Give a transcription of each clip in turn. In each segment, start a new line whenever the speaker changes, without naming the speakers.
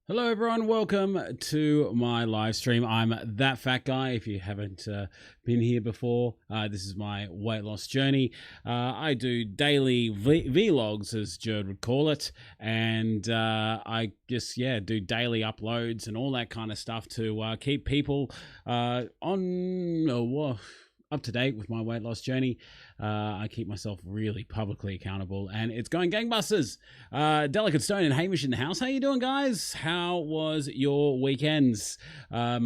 Hello everyone, welcome to my live stream. I'm That Fat Guy. If you haven't been here before, this is my weight loss journey. I do daily vlogs, as Jared would call it, and I just do daily uploads and all that kind of stuff to keep people up to date with my weight loss journey. I keep myself really publicly accountable, and it's going gangbusters. Delicate Stone and Hamish in the house. How you doing, guys? How was your weekends? How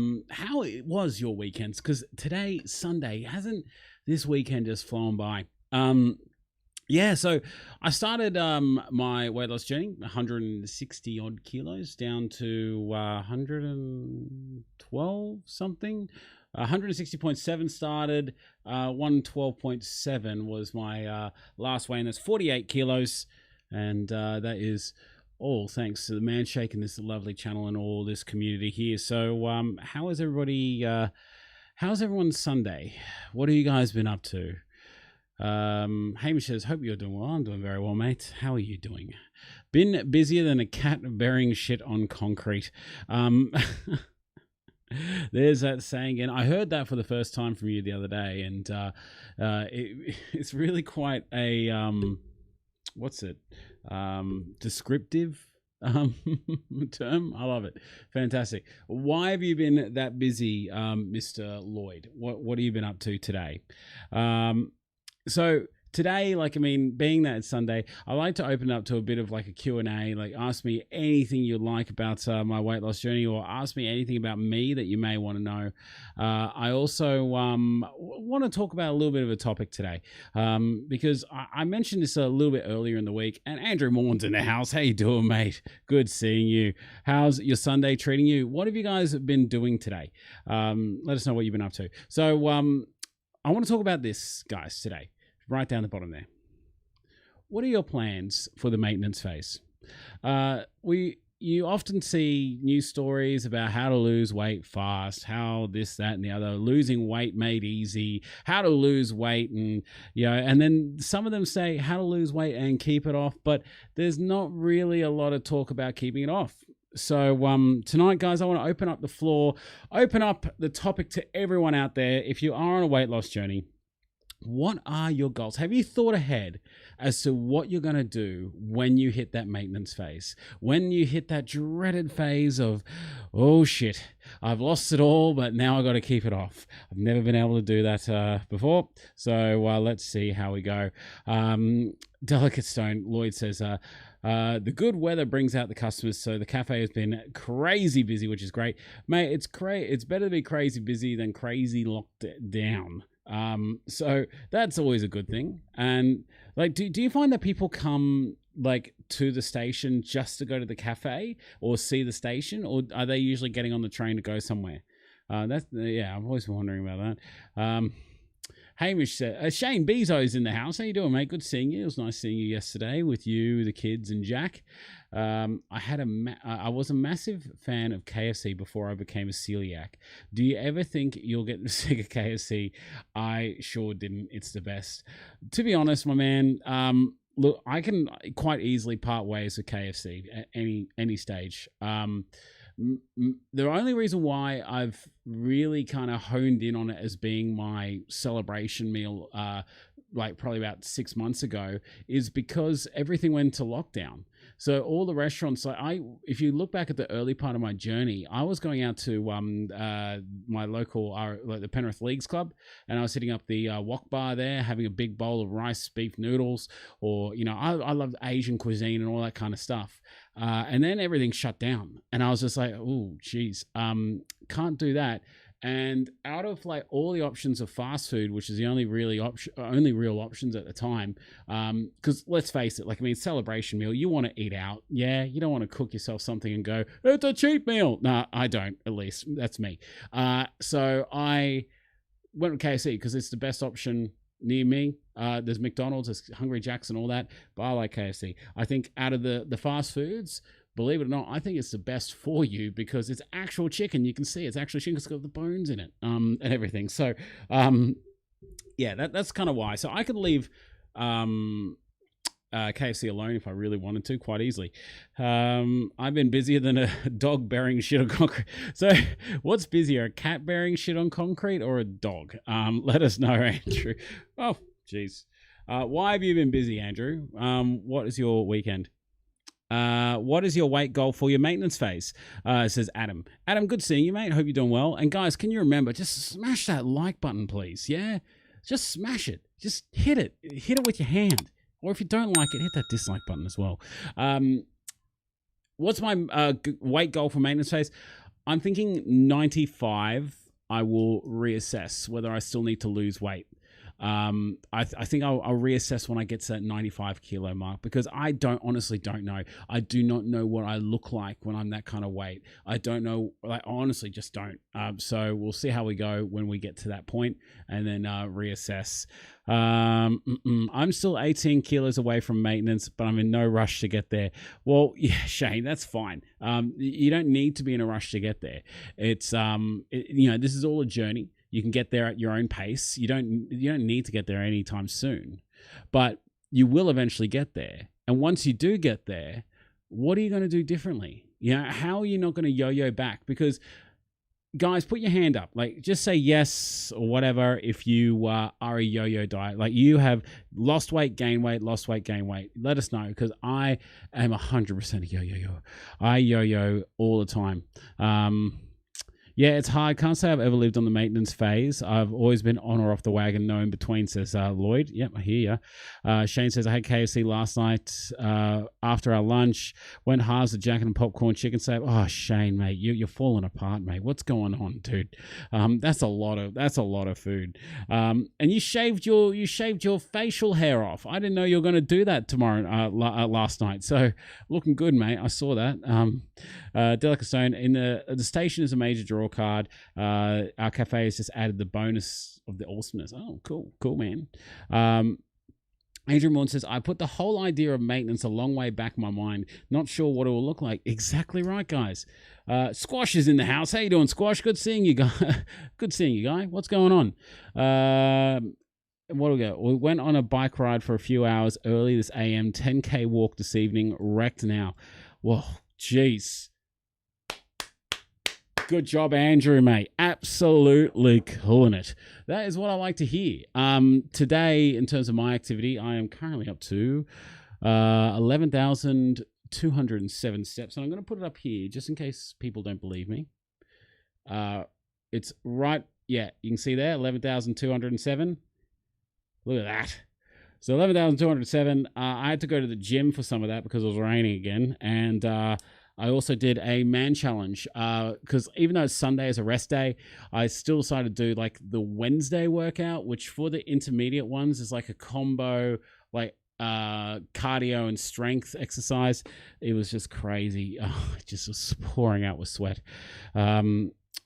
was your weekends? Because today, Sunday, hasn't this weekend just flown by? So I started my weight loss journey, 160 odd kilos down to 112 something. 160.7 started, 112.7 was my last weigh, and that's 48 kilos. And that is all thanks to the man shaking this lovely channel and all this community here. So how is everybody, how's everyone's Sunday? What have you guys been up to? Hamish says, hope you're doing well. I'm doing very well, mate. How are you doing? Been busier than a cat burying shit on concrete. There's that saying, and I heard that for the first time from you the other day, and it's really quite a descriptive term. I love it. Fantastic. Why have you been that busy, Mr. Lloyd? What have you been up to today? So today, being that it's Sunday, I like to open up to a bit of like a Q&A, like ask me anything you'd like about my weight loss journey, or ask me anything about me that you may want to know. I also want to talk about a little bit of a topic today, because I mentioned this a little bit earlier in the week, and Andrew Morn's in the house. How you doing, mate? Good seeing you. How's your Sunday treating you? What have you guys been doing today? Let us know what you've been up to. So I want to talk about this, guys, today. Right down the bottom there. What are your plans for the maintenance phase? You often see news stories about how to lose weight fast, how this, that, and the other, losing weight made easy, how to lose weight, and and then some of them say how to lose weight and keep it off, but there's not really a lot of talk about keeping it off. So tonight, guys, I want to open up the floor, open up the topic to everyone out there. If you are on a weight loss journey, what are your goals? Have you thought ahead as to what you're going to do when you hit that maintenance phase? When you hit that dreaded phase of, oh shit, I've lost it all, but now I got to keep it off. I've never been able to do that before. So let's see how we go. Delicate Stone, Lloyd says, the good weather brings out the customers, so the cafe has been crazy busy, which is great. Mate, it's better to be crazy busy than crazy locked down. So that's always a good thing. And do you find that people come to the station just to go to the cafe or see the station, or are they usually getting on the train to go somewhere? I've always been wondering about that. Hamish said, Shane Bezos in the house. How you doing, mate? Good seeing you. It was nice seeing you yesterday with you, the kids, and Jack. I was a massive fan of KFC before I became a celiac. Do you ever think you'll get sick of KFC? I sure didn't. It's the best. To be honest, my man, look, I can quite easily part ways with KFC at any stage. The only reason why I've really kind of honed in on it as being my celebration meal, like probably about 6 months ago, is because everything went to lockdown. So all the restaurants, if you look back at the early part of my journey, I was going out to my local, like the Penrith Leagues Club, and I was hitting up the wok bar there, having a big bowl of rice, beef noodles, or, you know, I love Asian cuisine and all that kind of stuff. And then everything shut down, and I was just like, oh, geez, can't do that. And out of like all the options of fast food, which is the only real options at the time, because let's face it, like, I mean, celebration meal, you want to eat out, yeah, you don't want to cook yourself something and go, it's a cheap meal. No, I don't. At least that's me. So I went with KFC because it's the best option near me. There's McDonald's, there's Hungry Jack's and all that, but I like KFC. I think out of the fast foods, believe it or not, I think it's the best for you because it's actual chicken. You can see it's actual chicken. It's got the bones in it, and everything. So, yeah, that's kind of why. So I could leave KFC alone if I really wanted to, quite easily. I've been busier than a dog burying shit on concrete. So what's busier, a cat burying shit on concrete or a dog? Let us know, Andrew. Oh, geez. Why have you been busy, Andrew? What is your weekend? What is your weight goal for your maintenance phase? Says Adam. Adam, good seeing you, mate. Hope you're doing well. And guys, can you remember, just smash that like button, please? Yeah? Just smash it. Just hit it. Hit it with your hand. Or if you don't like it, hit that dislike button as well. What's my weight goal for maintenance phase? I'm thinking 95. I will reassess whether I still need to lose weight. I think I'll reassess when I get to that 95 kilo mark, because I honestly don't know. I do not know what I look like when I'm that kind of weight. I don't know. I honestly just don't. So we'll see how we go when we get to that point, and then reassess. I'm still 18 kilos away from maintenance, but I'm in no rush to get there. Well, yeah, Shane, that's fine. You don't need to be in a rush to get there. It's you know, this is all a journey. You can get there at your own pace. You don't need to get there anytime soon, but you will eventually get there. And once you do get there, what are you going to do differently? You know, how are you not going to yo-yo back? Because guys, put your hand up. Like, just say yes or whatever if you are a yo-yo diet. Like, you have lost weight, gained weight, lost weight, gained weight. Let us know, because I am 100% a yo-yo. I yo-yo all the time. Yeah, it's hard. Can't say I've ever lived on the maintenance phase. I've always been on or off the wagon, no in between, says Lloyd. Yep, I hear you. Shane says, I had KFC last night after our lunch. Went halves of jacket and popcorn chicken save. Oh, Shane, mate, you're falling apart, mate. What's going on, dude? That's a lot of food. And you shaved your facial hair off. I didn't know you were going to do that tomorrow last night. So looking good, mate. I saw that. Delicatone in the station is a major draw card. Our cafe has just added the bonus of the awesomeness. Oh, cool, man. Adrian Morn says, I put the whole idea of maintenance a long way back in my mind. Not sure what it will look like. Exactly right, guys. Squash is in the house. How you doing, Squash? Good seeing you, guy. Good seeing you, guy. What's going on? What do we go? We went on a bike ride for a few hours early this AM. 10K walk this evening. Wrecked now. Whoa, jeez. Good job, Andrew, mate. Absolutely killing it. That is what I like to hear. Today, in terms of my activity, I am currently up to 11,207 steps. And I'm going to put it up here just in case people don't believe me. It's right. Yeah, you can see there, 11,207. Look at that. So 11,207. I had to go to the gym for some of that because it was raining again. And I also did a man challenge because even though Sunday is a rest day, I still decided to do like the Wednesday workout, which for the intermediate ones is like a combo, like cardio and strength exercise. It was just crazy. It just was pouring out with sweat.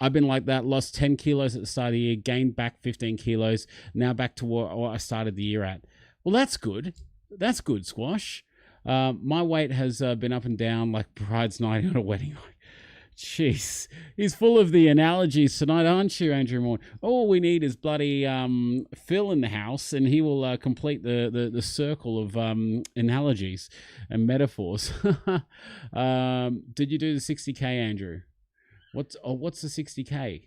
I've been like that, lost 10 kilos at the start of the year, gained back 15 kilos, now back to what I started the year at. Well, that's good. That's good, Squash. My weight has been up and down like bride's night on a wedding night. Jeez, he's full of the analogies tonight, aren't you, Andrew Moore? All we need is bloody Phil in the house, and he will complete the circle of analogies and metaphors. Did you do the 60K, Andrew? What's the 60K?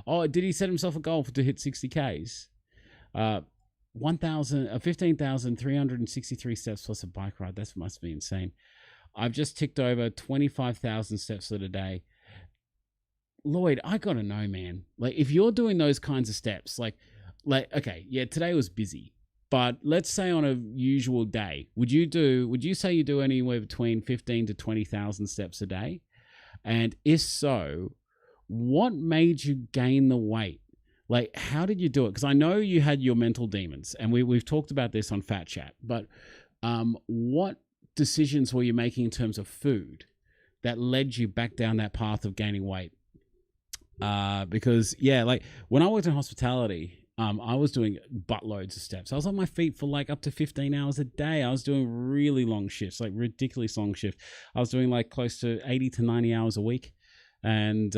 Oh, did he set himself a goal to hit 60Ks? 15,363 steps plus a bike ride. That must be insane. I've just ticked over 25,000 steps for the day. Lloyd, I gotta know, man. Like, if you're doing those kinds of steps, like, okay, yeah, today was busy, but let's say on a usual day, would you say you do anywhere between 15 to 20,000 steps a day? And if so, what made you gain the weight? Like, how did you do it? Because I know you had your mental demons, and we've talked about this on Fat Chat, but what decisions were you making in terms of food that led you back down that path of gaining weight? Because yeah, like when I worked in hospitality, I was doing buttloads of steps. I was on my feet for like up to 15 hours a day. I was doing really long shifts, like ridiculous long shifts. I was doing like close to 80 to 90 hours a week, and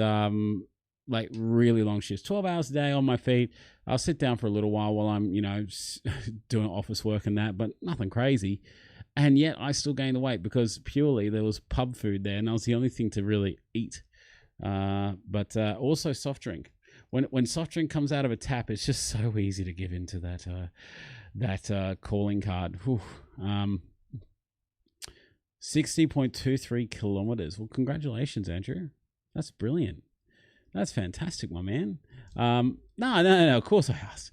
like really long shifts, 12 hours a day on my feet. I'll sit down for a little while I'm, doing office work and that, but nothing crazy. And yet I still gained the weight because purely there was pub food there, and that was the only thing to really eat. But also soft drink. When soft drink comes out of a tap, it's just so easy to give into that calling card. 60.23 kilometers. Well, congratulations, Andrew. That's brilliant. That's fantastic, my man. No, of course I asked.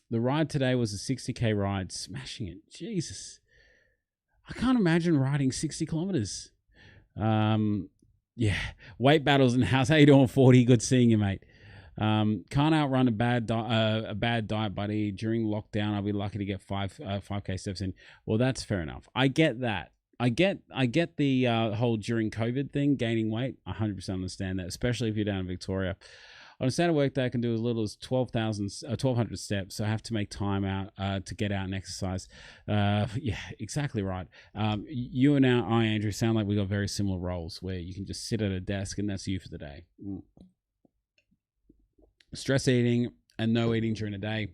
The ride today was a 60K ride, smashing it. Jesus. I can't imagine riding 60 kilometers. Yeah. Weight battles in the house. How you doing, 40? Good seeing you, mate. Can't outrun a bad diet, buddy. During lockdown, I'll be lucky to get 5K steps in. Well, that's fair enough. I get that. I get the whole during COVID thing, gaining weight. I 100% understand that, especially if you're down in Victoria. On a standard work day, I can do as little as 1,200 steps, so I have to make time out to get out and exercise. Yeah, exactly right. You and I, Andrew, sound like we got very similar roles where you can just sit at a desk and that's you for the day. Stress eating and no eating during the day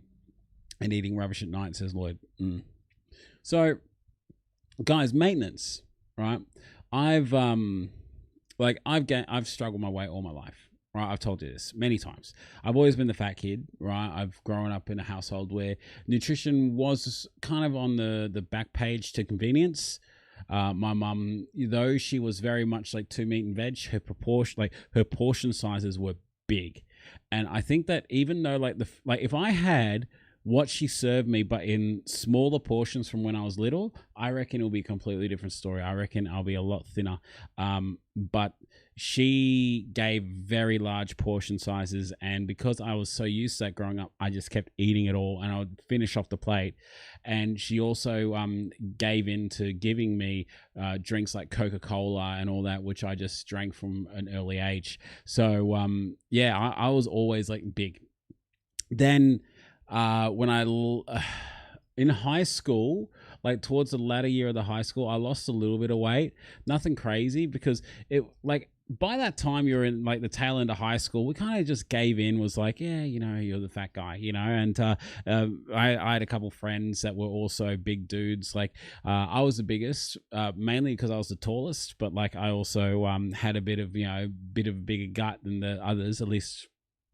and eating rubbish at night, says Lloyd. So, guys, maintenance, right? I've struggled my weight all my life. Right, I've told you this many times. I've always been the fat kid, right? I've grown up in a household where nutrition was kind of on the back page to convenience. My mum, though she was very much like to meat and veg, her portion sizes were big, and I think that even though if I had what she served me, but in smaller portions from when I was little, I reckon it'll be a completely different story. I reckon I'll be a lot thinner. But she gave very large portion sizes, and because I was so used to that growing up, I just kept eating it all, and I would finish off the plate. And she also gave in to giving me drinks like Coca-Cola and all that, which I just drank from an early age. So yeah, I was always like big. Then when in high school, like towards the latter year of the high school, I lost a little bit of weight. Nothing crazy, because it by that time you're in like the tail end of high school, we kind of just gave in, was like, yeah, you're the fat guy, and I had a couple friends that were also big dudes. Like I was the biggest, mainly because I was the tallest, but like I also had a bit of a bigger gut than the others, at least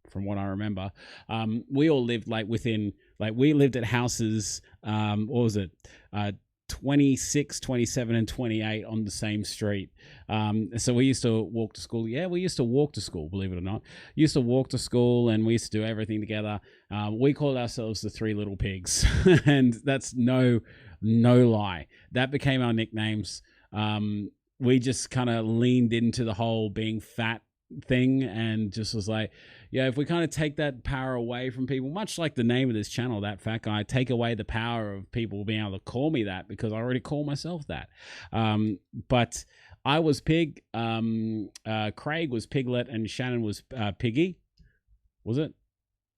from what I remember. We all lived we lived at houses, what was it, 26, 27, and 28 on the same street. So we used to walk to school. Yeah, we used to walk to school, believe it or not. Used to walk to school, and we used to do everything together. We called ourselves the Three Little Pigs, and that's no lie. That became our nicknames. We just kind of leaned into the whole being fat thing, and just was like, yeah, if we kind of take that power away from people, much like the name of this channel, That Fat Guy, take away the power of people being able to call me that, because I already call myself that. But I was Pig, Craig was Piglet, and Shannon was Piggy. Was it?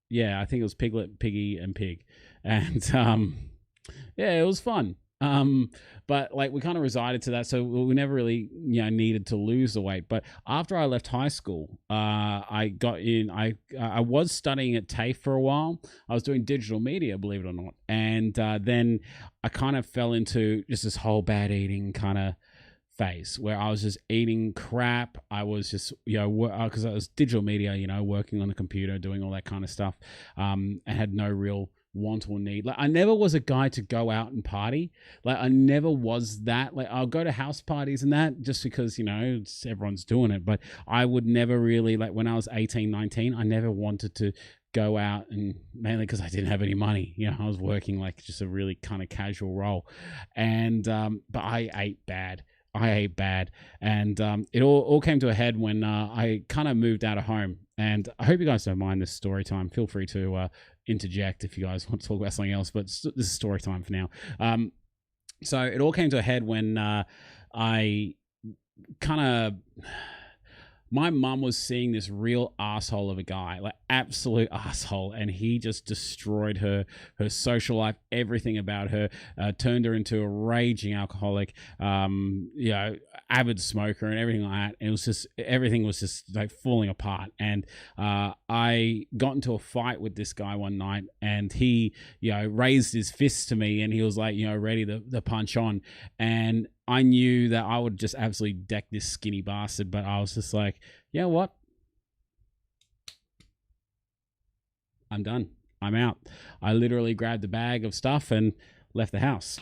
Yeah, I think it was Piglet, Piggy, and Pig. And yeah, it was fun. But like we kind of resided to that, so we never really, needed to lose the weight. But after I left high school, I got in. I was studying at TAFE for a while. I was doing digital media, believe it or not, and then I kind of fell into just this whole bad eating kind of phase where I was just eating crap. I was just, because I was digital media, working on the computer, doing all that kind of stuff, and had no real want or need. Like I never was a guy to go out and party. Like I never was that. Like I'll go to house parties and that just because, everyone's doing it. But I would never really, like when I was 18, 19, I never wanted to go out, and mainly because I didn't have any money. I was working like just a really kind of casual role. And, but I ate bad. And it all came to a head when I kind of moved out of home. And I hope you guys don't mind this story time. Feel free to interject if you guys want to talk about something else, but this is story time for now. So it all came to a head when I kind of... My mum was seeing this real asshole of a guy, like absolute asshole, and he just destroyed her social life, everything about her, turned her into a raging alcoholic, avid smoker and everything like that. And it was just, everything was just like falling apart. And I got into a fight with this guy one night, and he, raised his fist to me, and he was like, ready to punch on. And I knew that I would just absolutely deck this skinny bastard, but I was just like, you know what? I'm done. I'm out. I literally grabbed a bag of stuff and left the house.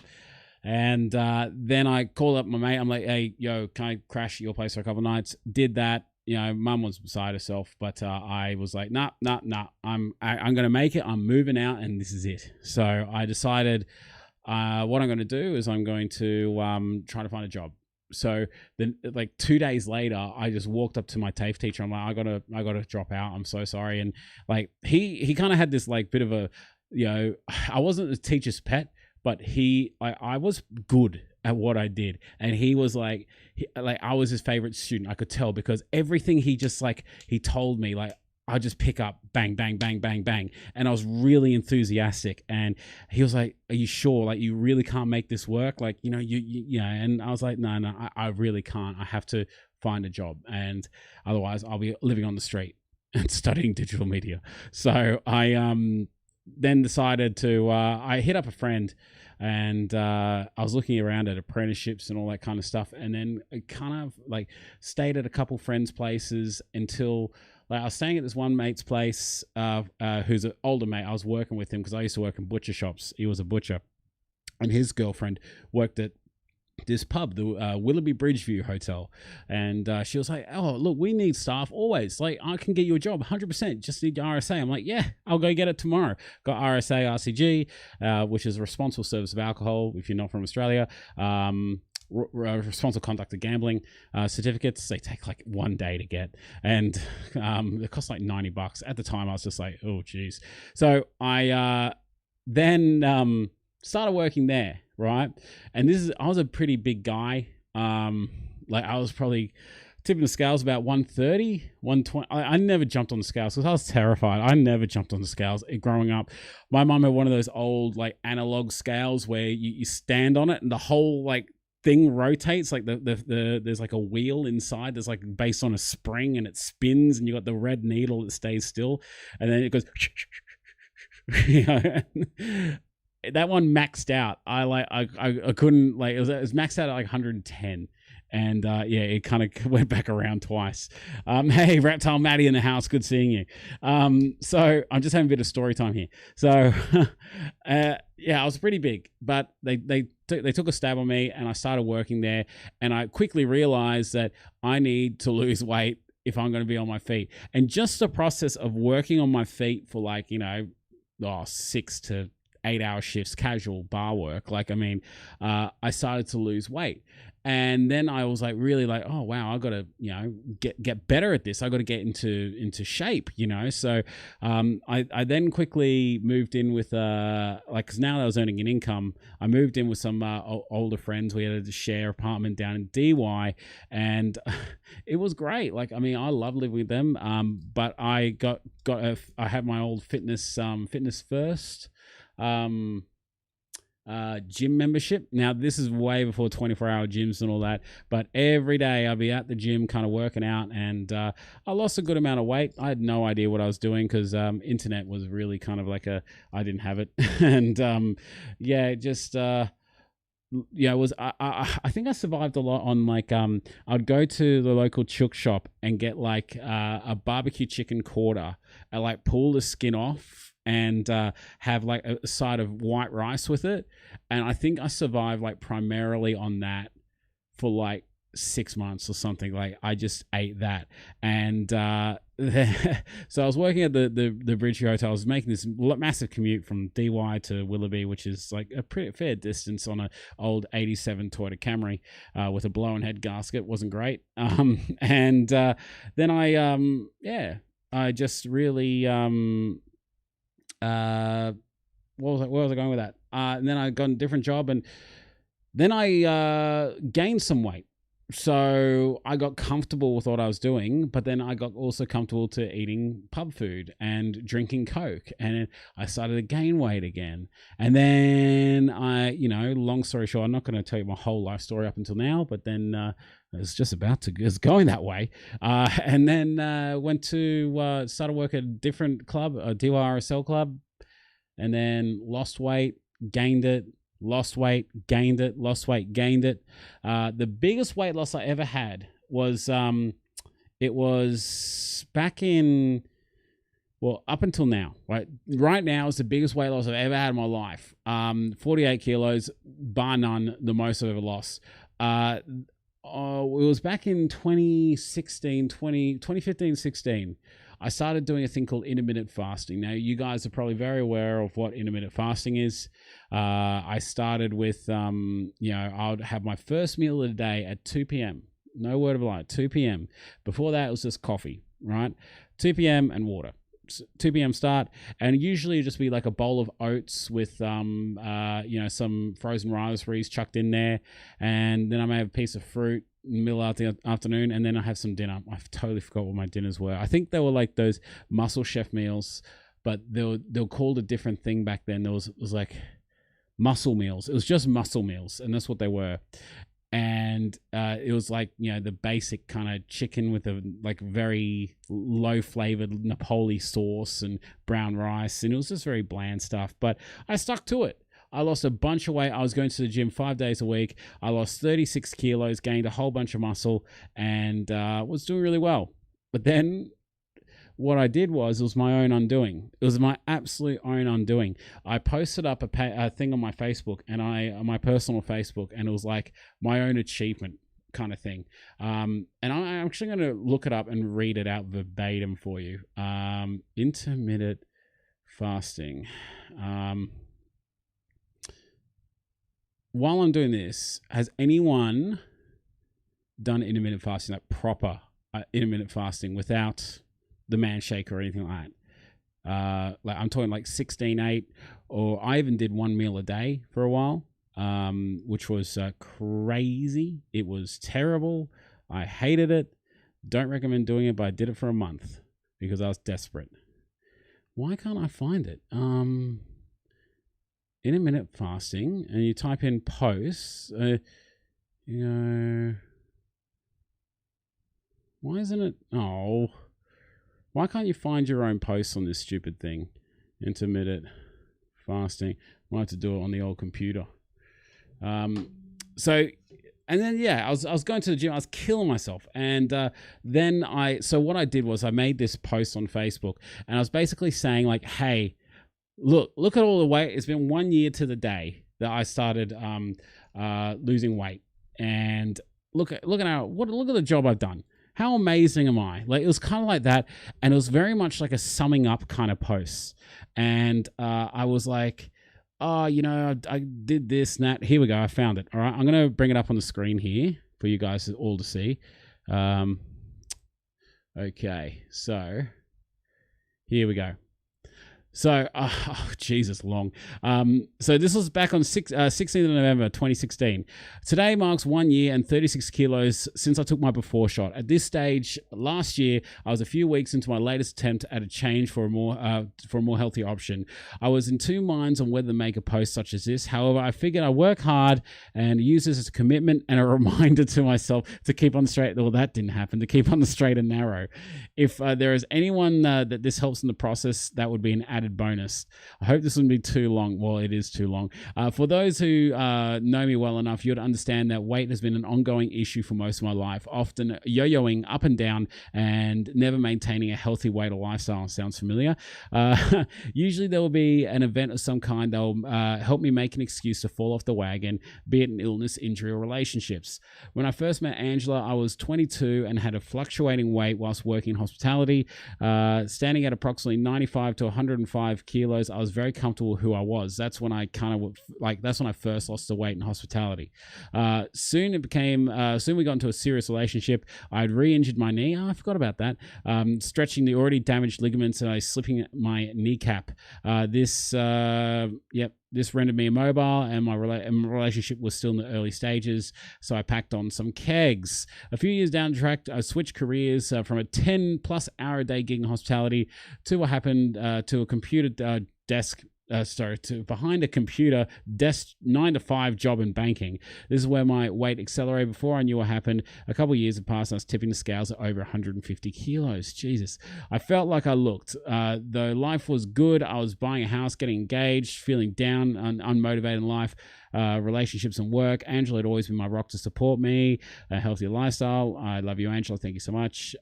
And then I called up my mate. I'm like, hey, can I crash at your place for a couple of nights? Did that. Mum was beside herself, but I was like, nah. I'm going to make it. I'm moving out, and this is it. So I decided... what I'm going to do is I'm going to try to find a job. So then, like 2 days later, I just walked up to my TAFE teacher. I'm like, I gotta drop out. I'm so sorry. And like he kind of had this like bit of a, I wasn't a teacher's pet, but I was good at what I did, and he was like, I was his favorite student. I could tell because everything he just like he told me like. I just pick up, bang, bang, bang, bang, bang. And I was really enthusiastic. And he was like, are you sure? Like, you really can't make this work? Like, and I was like, no, I really can't. I have to find a job. And otherwise I'll be living on the street and studying digital media. So I then decided to, I hit up a friend, and I was looking around at apprenticeships and all that kind of stuff. And then I kind of like stayed at a couple friends' places until... Like I was staying at this one mate's place, who's an older mate. I was working with him because I used to work in butcher shops. He was a butcher, and his girlfriend worked at this pub, the Willoughby Bridgeview Hotel. And she was like, oh, look, we need staff always. Like, I can get you a job 100%. Just need RSA. I'm like, yeah, I'll go get it tomorrow. Got RSA, RCG, which is Responsible Service of Alcohol, if you're not from Australia. Responsible conduct of gambling certificates. They take like 1 day to get, and it costs like $90 at the time. I was just like, oh geez. So I then started working there, right? And I was a pretty big guy. Like I was probably tipping the scales about 130, 120. I never jumped on the scales because I was terrified. I never jumped on the scales growing up. My mum had one of those old like analog scales where you stand on it and the whole like thing rotates, like there's like a wheel inside that's like based on a spring, and it spins, and you got the red needle that stays still, and then it goes that one maxed out. I couldn't, like, it was maxed out at like 110. And it kind of went back around twice. Hey, Reptile Maddie in the house. Good seeing you. So I'm just having a bit of story time here. So I was pretty big, but they took a stab on me, and I started working there. And I quickly realized that I need to lose weight if I'm going to be on my feet. And just the process of working on my feet for like 6 to 8-hour shifts, casual bar work. Like, I mean, I started to lose weight. And then I was like, really like, oh wow, I got to, you know, get better at this. I got to get into shape, you know. So I then quickly moved in with like, because now that I was earning an income, I moved in with some older friends. We had a share apartment down in DY, and it was great. Like, I mean, I love living with them. But I I had my old fitness first gym membership. Now, this is way before 24-hour gyms and all that, but every day I'll be at the gym kind of working out, and I lost a good amount of weight. I had no idea what I was doing because internet was really kind of like I didn't have it. And yeah, just yeah, it was I think I survived a lot on like I'd go to the local chook shop and get like a barbecue chicken quarter and like pull the skin off and have like a side of white rice with it. And I think I survived like primarily on that for like 6 months or something. Like, I just ate that. And so I was working at the Bridgeview Hotel. I was making this massive commute from DY to Willoughby, which is like a pretty fair distance on a old 87 Toyota Camry with a blown head gasket. Wasn't great. And then I just really where was I going with that? And then I got a different job, and then I gained some weight. So I got comfortable with what I was doing, but then I got also comfortable to eating pub food and drinking Coke, and I started to gain weight again. And then I, you know, long story short, I'm not going to tell you my whole life story up until now, but then it's just it's going that way. And then went to started work at a different club, a DYRSL club, and then lost weight, gained it. Lost weight, gained it, lost weight, gained it. The biggest weight loss I ever had was, it was back in, well, up until now, right? Right now is the biggest weight loss I've ever had in my life. 48 kilos, bar none, the most I've ever lost. It was back in 2015, 16. I started doing a thing called intermittent fasting. Now, you guys are probably very aware of what intermittent fasting is. I started with, you know, I would have my first meal of the day at 2 p.m. No word of a lie, 2 p.m. Before that, it was just coffee, right? 2 p.m. and water. 2 p.m. start, and usually it'd just be like a bowl of oats with, you know, some frozen raspberries chucked in there, and then I may have a piece of fruit in the middle of the afternoon, and then I have some dinner. I totally forgot what my dinners were. I think they were like those Muscle Chef meals, but they were called a different thing back then. It was like muscle meals. It was just muscle meals, and that's what they were. And it was like, you know, the basic kind of chicken with a like very low flavored Napoli sauce and brown rice, and it was just very bland stuff, but I stuck to it. I lost a bunch of weight. I was going to the gym 5 days a week. I lost 36 kilos, gained a whole bunch of muscle, and was doing really well. But then what I did was, it was my own undoing. It was my absolute own undoing. I posted up a thing on my Facebook, and on my personal Facebook, and it was like my own achievement kind of thing. And I'm actually going to look it up and read it out verbatim for you. Intermittent fasting. While I'm doing this, has anyone done intermittent fasting, like proper intermittent fasting without the man shake or anything like that? Like, I'm talking like 16/8, or I even did 1 meal a day for a while, which was crazy. It was terrible. I hated it. Don't recommend doing it, but I did it for a month because I was desperate. Why can't I find it? Intermittent fasting, and you type in posts, you know, why isn't it? Oh, why can't you find your own posts on this stupid thing? Intermittent fasting. Might have to do it on the old computer. So, and then, yeah, I was going to the gym. I was killing myself. And so what I did was I made this post on Facebook, and I was basically saying like, hey, look at all the weight. It's been 1 year to the day that I started losing weight, and look at the job I've done. How amazing am I? Like, it was kind of like that, and it was very much like a summing up kind of post. And I was like, oh, I did this and that. Here we go. I found it. All right. I'm going to bring it up on the screen here for you guys all to see. Okay. So here we go. So, Jesus, long. So this was back on 16th of November, 2016. Today marks 1 year and 36 kilos since I took my before shot. At this stage, last year, I was a few weeks into my latest attempt at a change for a more healthy option. I was in two minds on whether to make a post such as this. However, I figured I'd work hard and use this as a commitment and a reminder to myself to keep on the straight. Well, that didn't happen. To keep on the straight and narrow. If there is anyone that this helps in the process, that would be an added bonus. I hope this wouldn't be too long. Well, it is too long. For those who know me well enough, you'd understand that weight has been an ongoing issue for most of my life, often yo-yoing up and down and never maintaining a healthy weight or lifestyle. Sounds familiar? Usually there will be an event of some kind that will help me make an excuse to fall off the wagon, be it an illness, injury, or relationships. When I first met Angela, I was 22 and had a fluctuating weight whilst working in hospitality, standing at approximately 95 to 105 kilos. I was very comfortable with who I was. That's when I that's when I first lost the weight in hospitality. Soon we got into a serious relationship. I had re-injured my knee. I forgot about that. Stretching the already damaged ligaments and I slipping my kneecap. This rendered me immobile, and my relationship was still in the early stages, so I packed on some kegs. A few years down the track, I switched careers from a 10-plus hour a day gig in hospitality to what happened to a computer desk. Behind a computer desk 9 to 5 job in banking. This is where my weight accelerated. Before I knew what happened, a couple of years had passed and I was tipping the scales at over 150 kilos. Jesus. I felt like I looked. Though life was good, I was buying a house, getting engaged, feeling down and unmotivated in life, relationships and work. Angela had always been my rock to support me, a healthy lifestyle. I love you, Angela. Thank you so much.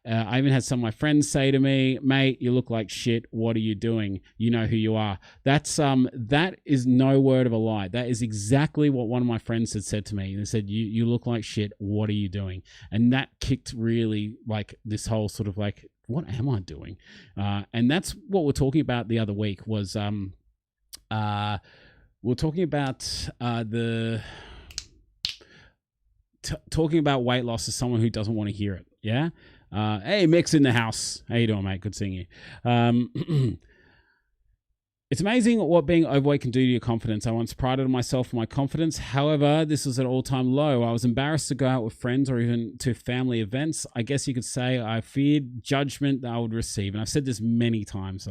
I even had some of my friends say to me, mate, you look like shit. What are you doing? You know who you are. That is no word of a lie. That is exactly what one of my friends had said to me. They said, you look like shit. What are you doing? And that kicked really like this whole sort of like, what am I doing? And that's what we're talking about the other week was, we're talking about talking about weight loss as someone who doesn't want to hear it. Yeah. Hey, Mick's in the house. How you doing, mate? Good seeing you. It's amazing what being overweight can do to your confidence. I once prided myself on my confidence. However, this was at an all-time low. I was embarrassed to go out with friends or even to family events. I guess you could say I feared judgment that I would receive. And I've said this many times,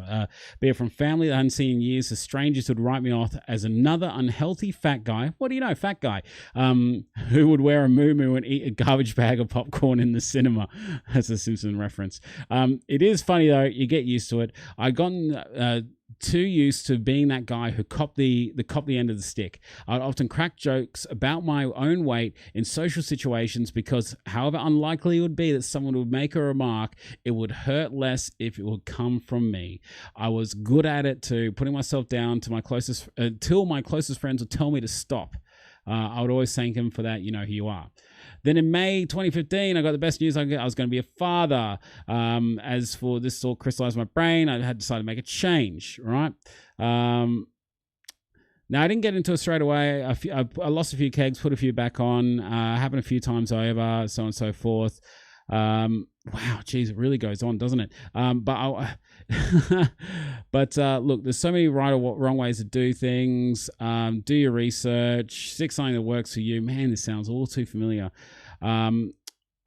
be it from family that I hadn't seen in years, to strangers who would write me off as another unhealthy fat guy. What do you know, fat guy, who would wear a muumuu and eat a garbage bag of popcorn in the cinema. That's a Simpson reference. It is funny, though. You get used to it. I'd gotten too used to being that guy who copped the end of the stick. I'd often crack jokes about my own weight in social situations because however unlikely it would be that someone would make a remark, it would hurt less if it would come from me. I was good at it too, putting myself down to my closest until my closest friends would tell me to stop. I would always thank them for that. You know who you are. Then in May 2015, I got the best news. I was going to be a father. As for this all crystallized in my brain, I had decided to make a change, right? Now, I didn't get into it straight away. I lost a few kegs, put a few back on. Happened a few times over, so on and so forth. Wow, geez, it really goes on, doesn't it? But look, there's so many right or wrong ways to do things. Do your research. Stick something that works for you. Man, this sounds all too familiar. I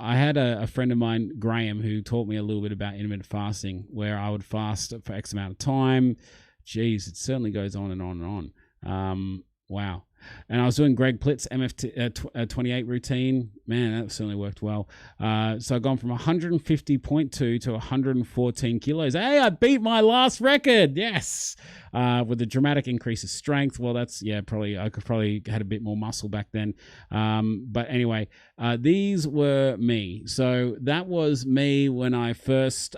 had a friend of mine, Graham, who taught me a little bit about intermittent fasting, where I would fast for X amount of time. Geez, it certainly goes on and on and on. Wow. And I was doing Greg Plitt's MF28 routine. Man, that certainly worked well. So I've gone from 150.2 to 114 kilos. Hey, I beat my last record. Yes. With a dramatic increase of strength. Well, that's, yeah, I could probably had a bit more muscle back then. But anyway, these were me. So that was me when I first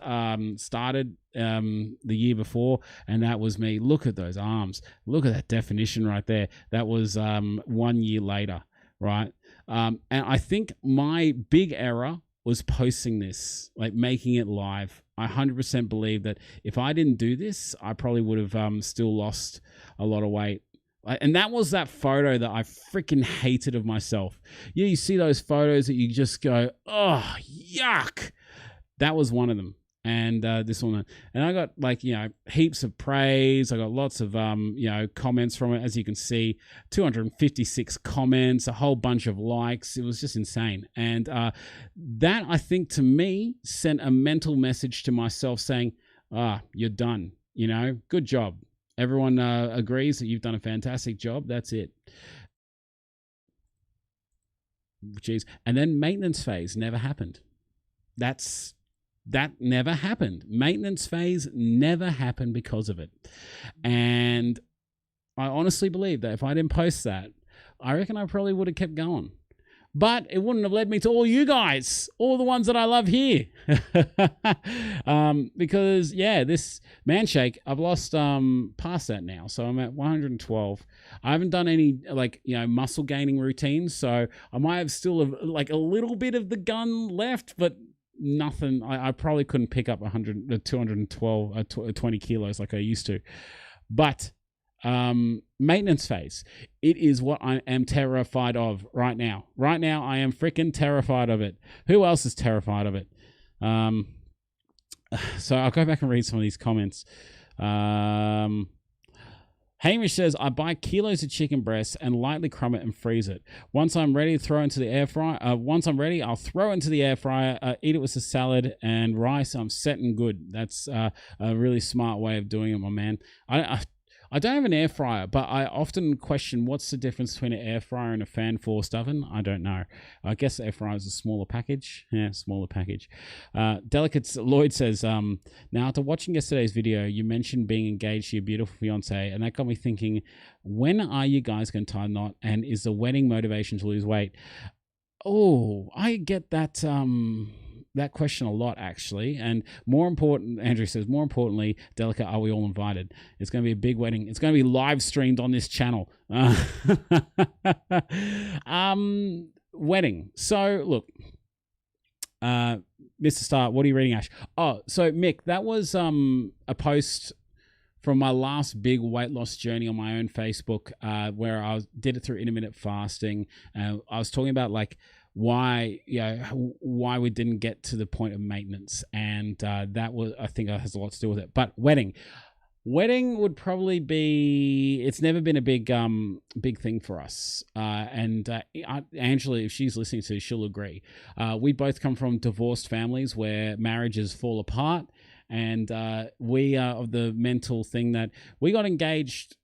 started the year before, and that was me. Look at those arms. Look at that definition right there. That was 1 year later, right? And I think my big error was posting this, like making it live. I 100% believe that if I didn't do this, I probably would have still lost a lot of weight. And that was that photo that I freaking hated of myself. Yeah, you see those photos that you just go, oh, yuck. That was one of them. And this one, and I got like, you know, heaps of praise. I got lots of, you know, comments from it. As you can see, 256 comments, a whole bunch of likes. It was just insane. And that, I think, to me, sent a mental message to myself saying, you're done. You know, good job. Everyone agrees that you've done a fantastic job. That's it. Jeez. And then maintenance phase never happened. That never happened. Maintenance phase never happened because of it. And I honestly believe that if I didn't post that, I reckon I probably would have kept going. But it wouldn't have led me to all you guys, all the ones that I love here. Because, yeah, this Manshake, I've lost past that now. So I'm at 112. I haven't done any, like, you know, muscle gaining routines. So I might have still like a little bit of the gun left, but nothing. I probably couldn't pick up 212, 20 kilos like I used to. But maintenance phase, it is what I am terrified of right now. Right now, I am freaking terrified of it. Who else is terrified of it? So I'll go back and read some of these comments. Hamish says, I buy kilos of chicken breasts and lightly crumb it and freeze it. Once I'm ready to throw into the air fryer, I'll throw it into the air fryer, eat it with a salad and rice. I'm set and good. That's a really smart way of doing it, my man. I don't have an air fryer, but I often question what's the difference between an air fryer and a fan forced oven. I don't know. I guess the air fryer is a smaller package. Yeah, smaller package. Delicates Lloyd says, now after watching yesterday's video, you mentioned being engaged to your beautiful fiance, and that got me thinking, when are you guys going to tie a knot, and is the wedding motivation to lose weight? Oh, I get that that question a lot, actually. And more important, Andrew says, more importantly, Delica, are we all invited? It's going to be a big wedding. It's going to be live streamed on this channel. Wedding. So look, Mr. Star, what are you reading, Ash? Oh, so Mick, that was a post from my last big weight loss journey on my own Facebook, where I did it through intermittent fasting. I was talking about like why we didn't get to the point of maintenance, and that was, I think, has a lot to do with it. But wedding would probably be, it's never been a big thing for us, and Angela, if she's listening to this, she'll agree. We both come from divorced families where marriages fall apart, and we are of the mental thing that we got engaged,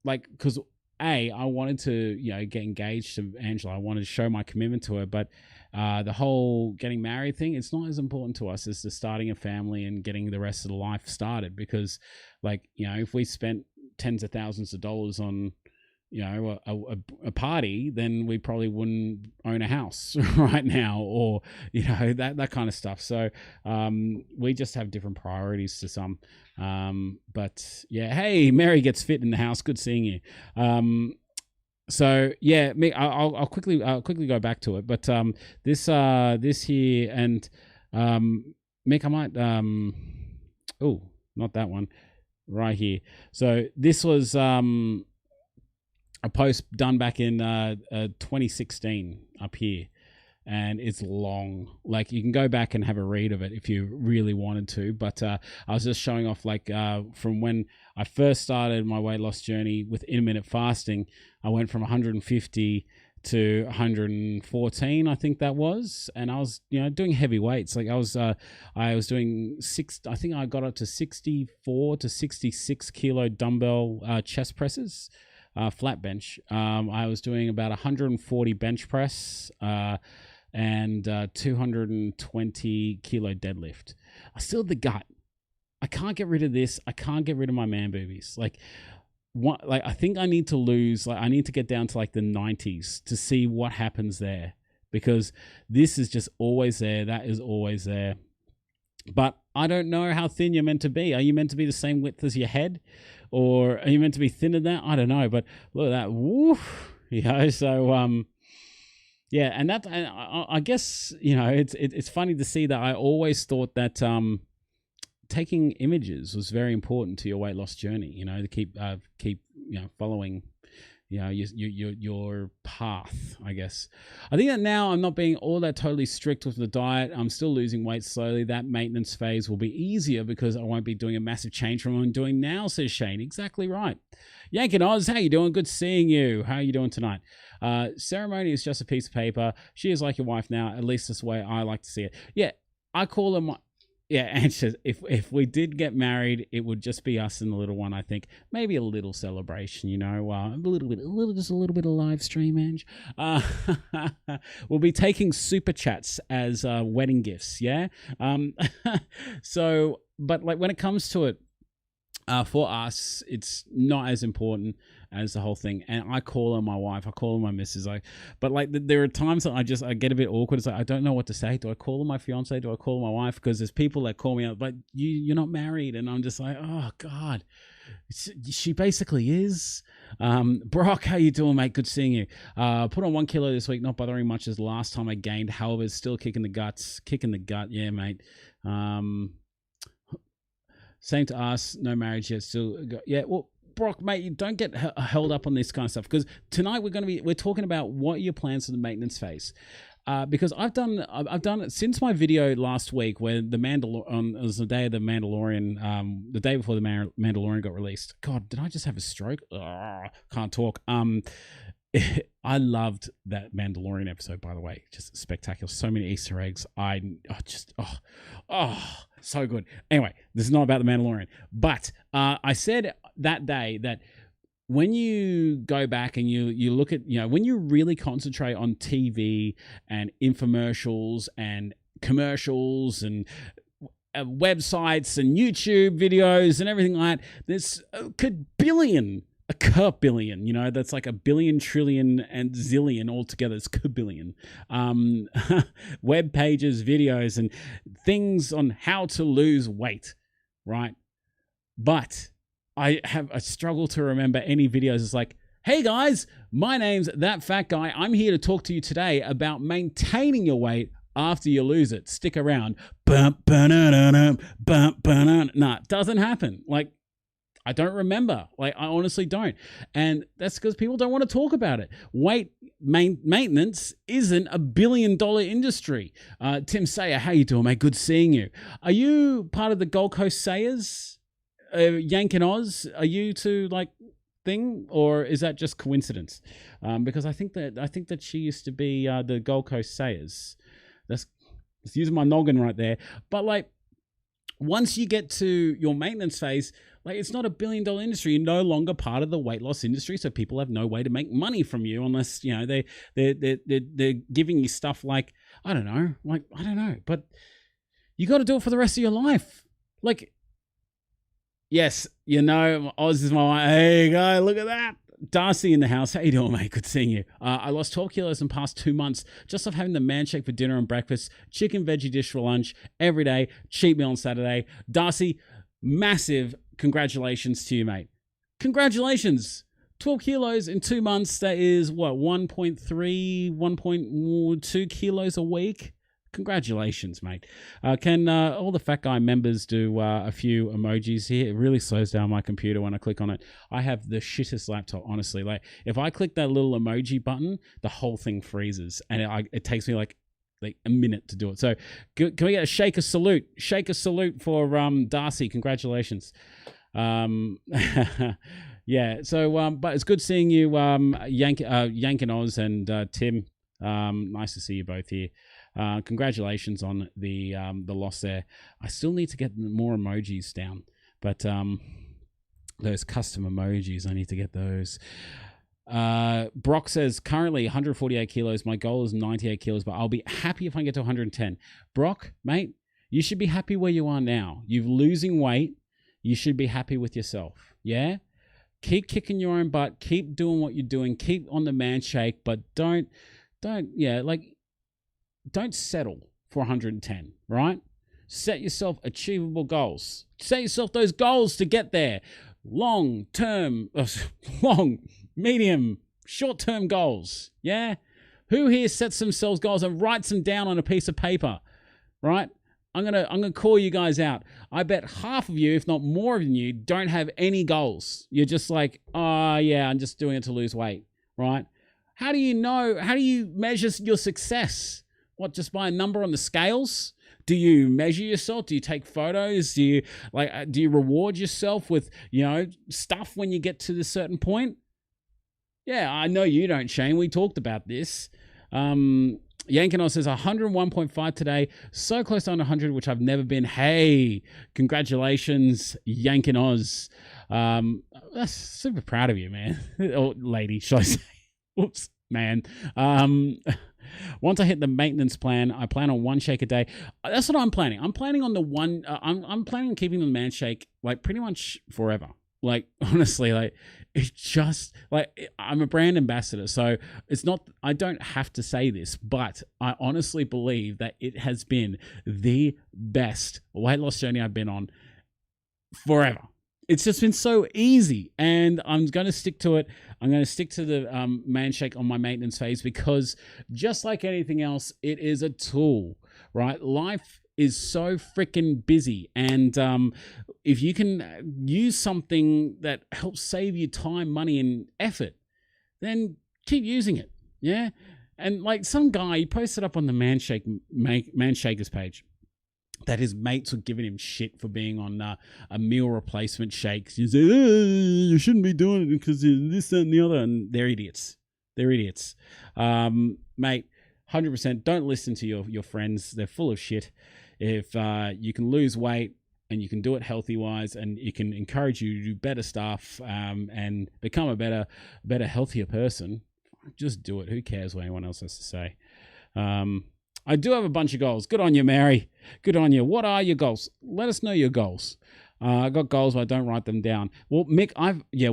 like, because I wanted to, get engaged to Angela. I wanted to show my commitment to her, but the whole getting married thing, it's not as important to us as the starting a family and getting the rest of the life started. Because, like, if we spent tens of thousands of dollars on, a party, then we probably wouldn't own a house right now, or, that kind of stuff. So we just have different priorities to some. But yeah, hey, Mary gets fit in the house. Good seeing you. So yeah, Mick, I'll quickly go back to it. But this here, and Mick, I might oh, not that one, right here. So this was a post done back in 2016 up here, and it's long. Like, you can go back and have a read of it if you really wanted to, but I was just showing off, like, from when I first started my weight loss journey with intermittent fasting. I went from 150 to 114, I think that was, and I was doing heavy weights. Like, I was doing I think I got up to 64 to 66 kilo dumbbell chest presses, flat bench. I was doing about 140 bench press and 220 kilo deadlift. I still had the gut. I can't get rid of this. I can't get rid of my man boobies. Like I think I need to lose. Like, I need to get down to like the 90s to see what happens there, because this is just always there. That is always there. But I don't know how thin you're meant to be. Are you meant to be the same width as your head? Or are you meant to be thinner than that? I don't know. But look at that. Woof. So, yeah. And that, I guess, it's funny to see that. I always thought that, taking images was very important to your weight loss journey, you know, to keep following, your path, I guess. I think that now I'm not being all that totally strict with the diet. I'm still losing weight slowly. That maintenance phase will be easier because I won't be doing a massive change from what I'm doing now, says Shane. Exactly right. Yankin Oz, how you doing? Good seeing you. How are you doing tonight? Ceremony is just a piece of paper. She is like your wife now. At least that's the way I like to see it. Yeah, I call her my... Yeah, and if we did get married, it would just be us and the little one. I think maybe a little celebration, just a little bit of live stream, Ange. We'll be taking super chats as wedding gifts. Yeah. So, but like when it comes to it, for us, it's not as important as the whole thing. And I call her my wife. I call her my missus. But like there are times that I get a bit awkward. It's like I don't know what to say. Do I call her my fiance? Do I call her my wife? Because there's people that call me up, but you're not married, and I'm just like, oh God, she basically is. Brock, how you doing, mate? Good seeing you. Put on 1 kilo this week. Not bothering much as last time I gained. However, it's still kicking the gut. Yeah, mate. Same to us, no marriage yet. Still, well, Brock, mate, you don't get held up on this kind of stuff, because tonight we're talking about what are your plans for the maintenance phase. Because I've done it since my video last week, where it was the day of the Mandalorian, the day before the Mandalorian got released. God, did I just have a stroke? Can't talk. I loved that Mandalorian episode, by the way. Just spectacular. So many Easter eggs. So good. Anyway, this is not about the Mandalorian. But I said that day that when you go back and you look at, when you really concentrate on TV and infomercials and commercials and websites and YouTube videos and everything like that, there's a billion, that's like a billion, trillion, and zillion altogether. It's kabillion. Web pages, videos, and things on how to lose weight, right? But I struggle to remember any videos. It's like, hey guys, my name's That Fat Guy. I'm here to talk to you today about maintaining your weight after you lose it. Stick around. Nah, it doesn't happen. Like, I don't remember. Like, I honestly don't. And that's because people don't want to talk about it. Weight maintenance isn't a $1 billion industry. Tim Sayer, how you doing, mate? Good seeing you. Are you part of the Gold Coast Sayers? Yank and Oz? Are you two like thing, or is that just coincidence? Because I think that she used to be the Gold Coast Sayers. That's using my noggin right there. But like, once you get to your maintenance phase, like, it's not a $1 billion industry. You're no longer part of the weight loss industry, so people have no way to make money from you unless they're giving you stuff like I don't know. But you got to do it for the rest of your life. Like, yes, Oz is my. Hey guy, look at that. Darcy in the house. How you doing, mate? Good seeing you. I lost 12 kilos in the past 2 months just off having the man shake for dinner and breakfast, chicken veggie dish for lunch every day, cheat meal on Saturday. Darcy, massive congratulations to you, mate. Congratulations. 12 kilos in 2 months. That is what, 1.2 kilos a week. Congratulations, mate. Can all the Fat Guy members do a few emojis here? It really slows down my computer when I click on it. I have the shittest laptop, honestly. Like, if I click that little emoji button, the whole thing freezes, and it takes me like a minute to do it. So can we get a shaker salute? Shaker salute for Darcy. Congratulations. Yeah. So but it's good seeing you, Yank and Oz and Tim. Nice to see you both here. Congratulations on the loss there. I still need to get more emojis down, but those custom emojis, I need to get those. Brock says currently 148 kilos. My goal is 98 kilos, but I'll be happy if I get to 110. Brock, mate, you should be happy where you are now. You're losing weight. You should be happy with yourself. Yeah. Keep kicking your own butt. Keep doing what you're doing. Keep on the man shake, but don't settle for 110, right? Set yourself achievable goals. Set yourself those goals to get there. Long, medium, short-term goals, yeah? Who here sets themselves goals and writes them down on a piece of paper, right? I'm gonna call you guys out. I bet half of you, if not more of you, don't have any goals. You're just like, oh yeah, I'm just doing it to lose weight, right? How do you know? How do you measure your success? What, just by a number on the scales? Do you measure yourself? Do you take photos? Do you reward yourself with, stuff when you get to this certain point? Yeah, I know you don't, Shane. We talked about this. Yankinos says 101.5 today. So close to 100, which I've never been. Hey, congratulations, Yankinos. That's super proud of you, man. Or lady, should I say. Oops, man. Once I hit the maintenance plan, I plan on 1 shake a day. That's what I'm planning. I'm planning on the one. I'm planning on keeping the man shake like pretty much forever. Like, honestly, like it's just like I'm a brand ambassador, so it's not. I don't have to say this, but I honestly believe that it has been the best weight loss journey I've been on forever. It's just been so easy, and I'm going to stick to it. I'm going to stick to the man shake on my maintenance phase because just like anything else, it is a tool, right? Life is so freaking busy, and if you can use something that helps save you time, money, and effort, then keep using it, yeah? And like some guy, he posted up on the Man Shakers page that his mates were giving him shit for being on a meal replacement shakes. You say, you shouldn't be doing it because this, that, and the other. And they're idiots. They're idiots. Mate, 100%. Don't listen to your friends. They're full of shit. If you can lose weight and you can do it healthy-wise and it can encourage you to do better stuff and become a better, healthier person, just do it. Who cares what anyone else has to say? I do have a bunch of goals. Good on you, Mary. Good on you. What are your goals? Let us know your goals. I got goals, but I don't write them down. Well, Mick,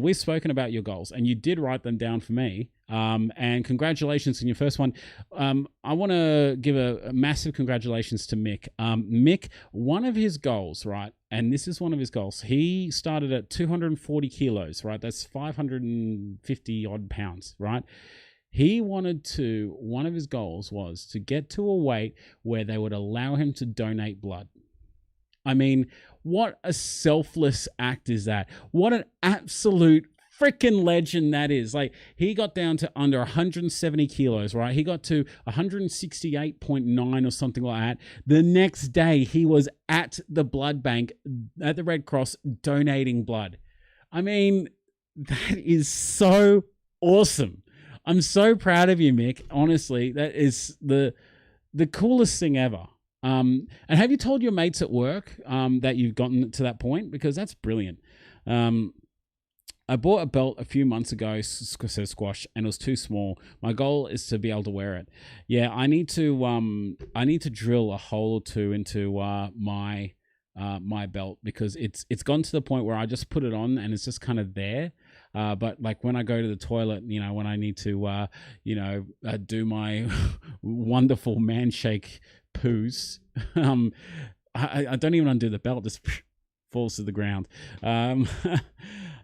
we've spoken about your goals, and you did write them down for me. And congratulations on your first one. I want to give a massive congratulations to Mick. Mick, one of his goals, right? And this is one of his goals. He started at 240 kilos, right? That's 550 odd pounds, right? One of his goals was to get to a weight where they would allow him to donate blood. I mean, what a selfless act is that? What an absolute freaking legend that is. Like, he got down to under 170 kilos, right? He got to 168.9 or something like that. The next day, he was at the blood bank at the Red Cross donating blood. I mean, that is so awesome. I'm so proud of you, Mick. Honestly, that is the coolest thing ever. And have you told your mates at work that you've gotten to that point? Because that's brilliant. I bought a belt a few months ago, says Squash, and it was too small. My goal is to be able to wear it. Yeah, I need to drill a hole or two into my belt because it's gone to the point where I just put it on and it's just kind of there. But like when I go to the toilet, when I need to, do my wonderful man shake poos, I don't even undo the belt, just falls to the ground.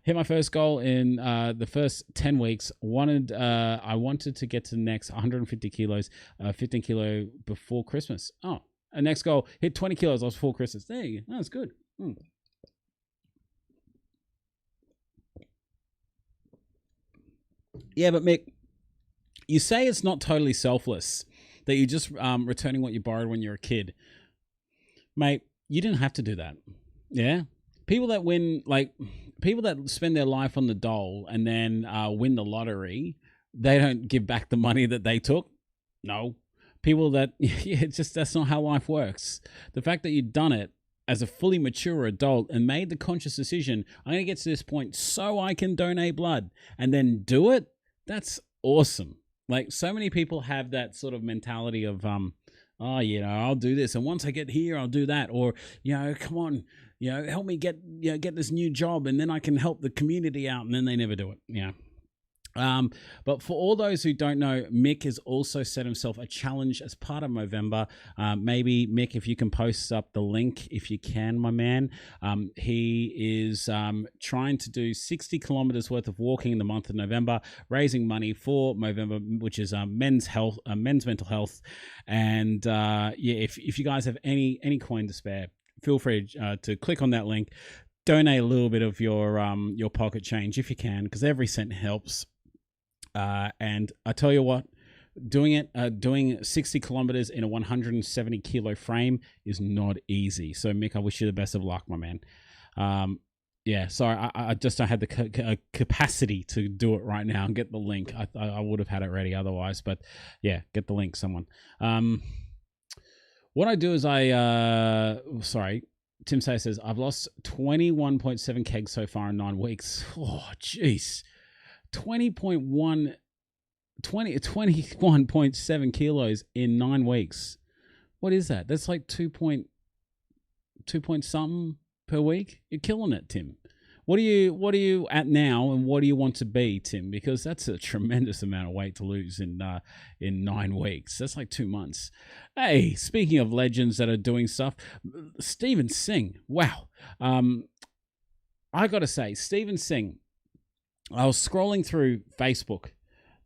Hit my first goal in the first 10 weeks. I wanted to get to the next 150 kilos, 15 kilo before Christmas. Oh, and next goal, hit 20 kilos before Christmas. There you go. That's good. Yeah, but Mick, you say it's not totally selfless, that you're just returning what you borrowed when you're a kid. Mate, you didn't have to do that. Yeah? People that spend their life on the dole and then win the lottery, they don't give back the money that they took. No. People that, that's not how life works. The fact that you've done it as a fully mature adult and made the conscious decision, I'm going to get to this point so I can donate blood and then do it, that's awesome. Like, so many people have that sort of mentality of, I'll do this. And once I get here, I'll do that. Or, come on, help me get this new job and then I can help the community out. And then they never do it. Yeah. But for all those who don't know, Mick has also set himself a challenge as part of Movember. Maybe, Mick, if you can post up the link, if you can, my man. He is trying to do 60 kilometers worth of walking in the month of November, raising money for Movember, which is men's mental health. And yeah, if you guys have any coin to spare, feel free to click on that link. Donate a little bit of your pocket change if you can, because every cent helps. And I tell you what, doing 60 kilometers in a 170 kilo frame is not easy. So Mick, I wish you the best of luck, my man. Yeah, sorry, I just don't have the capacity to do it right now and get the link. I would have had it ready otherwise, but yeah, get the link, someone. What I do is sorry, Tim Say says, I've lost 21.7 kegs so far in 9 weeks. Oh, jeez. 21.7 kilos in 9 weeks. What is that? That's like 2 point something per week. You're killing it, Tim. What are you at now, and what do you want to be, Tim? Because that's a tremendous amount of weight to lose in 9 weeks. That's like 2 months. Hey, speaking of legends that are doing stuff, Stephen Singh. Wow. I got to say, Stephen Singh, I was scrolling through Facebook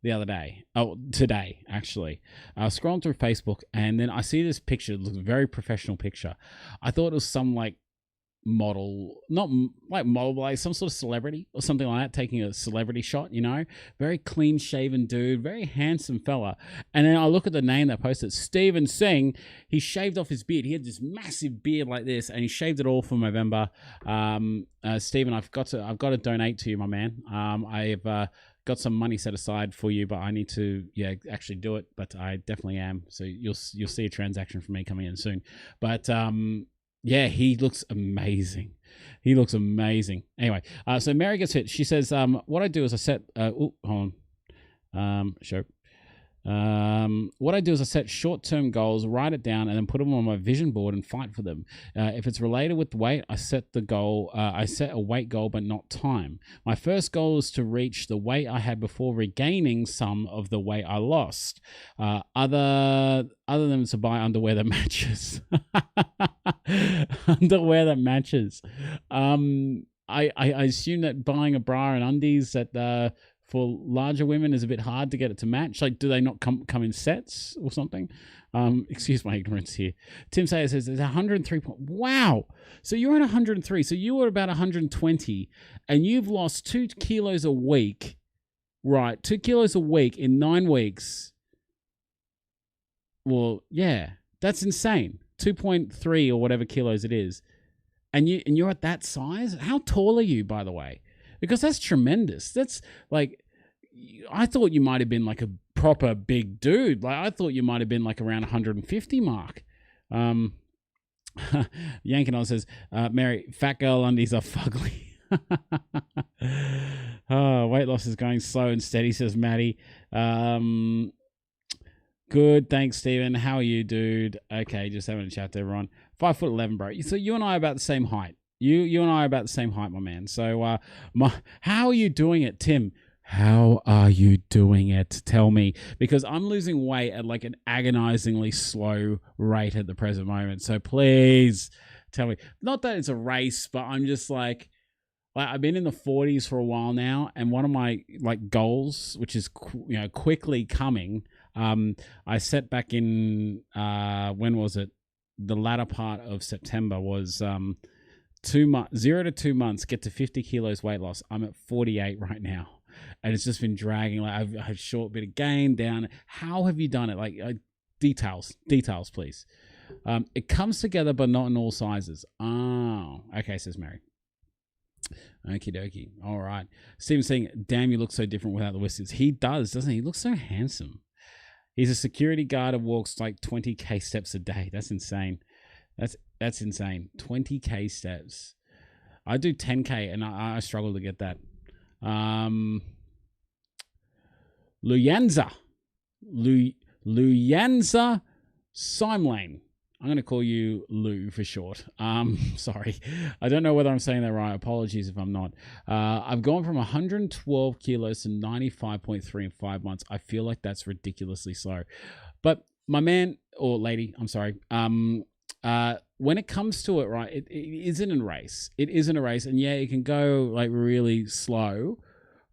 the other day. Oh, today, actually. I was scrolling through Facebook, and then I see this picture. It looks a very professional picture. I thought it was some like model, not like model, but like some sort of celebrity or something like that, taking a celebrity shot, you know? Very clean shaven dude, very handsome fella. And then I look at the name that posted, Stephen Singh. He shaved off his beard. He had this massive beard like this, and he shaved it all for November. Stephen, I've got to donate to you, my man. I've got some money set aside for you, but I need to actually do it. But I definitely am. So you'll see a transaction from me coming in soon. But yeah, he looks amazing. He looks amazing. Anyway, so Mary gets hit. She says, what I do is I set hold on. Show. What I do is I set short-term goals, write it down, and then put them on my vision board and fight for them. If it's related with weight, I set a weight goal, but not time. My first goal is to reach the weight I had before regaining some of the weight I lost. Other than to buy underwear that matches. Underwear that matches. I assume that buying a bra and undies that for larger women is a bit hard to get it to match. Like, do they not come in sets or something? Excuse my ignorance here. Tim Sayer says there's 103. Wow. So you're at 103. So you were about 120, and you've lost 2 kilos a week. Right, 2 kilos a week in 9 weeks. Well, yeah, that's insane. 2.3 or whatever kilos it is, and you're at that size. How tall are you, by the way? Because that's tremendous. That's like, I thought you might have been like a proper big dude. Like, I thought you might have been like around 150 mark. Yankin says, Mary, fat girl undies are fugly. Oh, weight loss is going slow and steady, says Maddie. Good, thanks, Stephen. How are you, dude? Okay, just having a chat to everyone. 5'11", bro. So you and I are about the same height. You and I are about the same height, my man. So how are you doing it, Tim? How are you doing it? Tell me. Because I'm losing weight at like an agonizingly slow rate at the present moment. So please tell me. Not that it's a race, but I'm just like I've been in the 40s for a while now, and one of my like goals, which is quickly coming, I set back in when was it? The latter part of September was 0 to 2 months, get to 50 kilos weight loss. I'm at 48 right now, and it's just been dragging. Like I've had a short bit of gain down. How have you done it? Like details, please. It comes together, but not in all sizes. Oh, okay, says Mary. Okie dokie. All right. Steven's saying, damn, you look so different without the whiskers. He does, doesn't he? He looks so handsome. He's a security guard and walks like 20K steps a day. That's insane. That's insane. 20K steps. I do 10K and I struggle to get that. Luyanza Simlane. I'm going to call you Lou for short. Sorry. I don't know whether I'm saying that right. Apologies if I'm not. I've gone from 112 kilos to 95.3 in 5 months. I feel like that's ridiculously slow. But my man or lady, I'm sorry. When it comes to it, right, it isn't a race. It isn't a race. And yeah, it can go like really slow.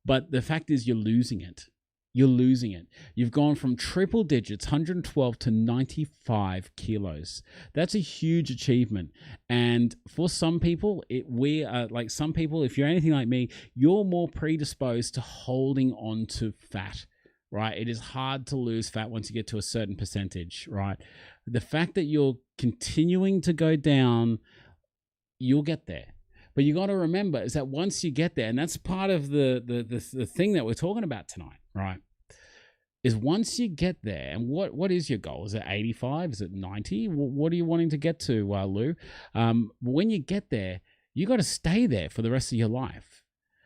But the fact is you're losing it. You're losing it. You've gone from triple digits, 112 to 95 kilos. That's a huge achievement. And for some people, we are like some people, if you're anything like me, you're more predisposed to holding on to fat, right? It is hard to lose fat once you get to a certain percentage, right? The fact that you're continuing to go down, you'll get there. But you got to remember is that once you get there, and that's part of the thing that we're talking about tonight, right? Is once you get there, and what is your goal? Is it 85? Is it 90? What are you wanting to get to, Lou? When you get there, you got to stay there for the rest of your life.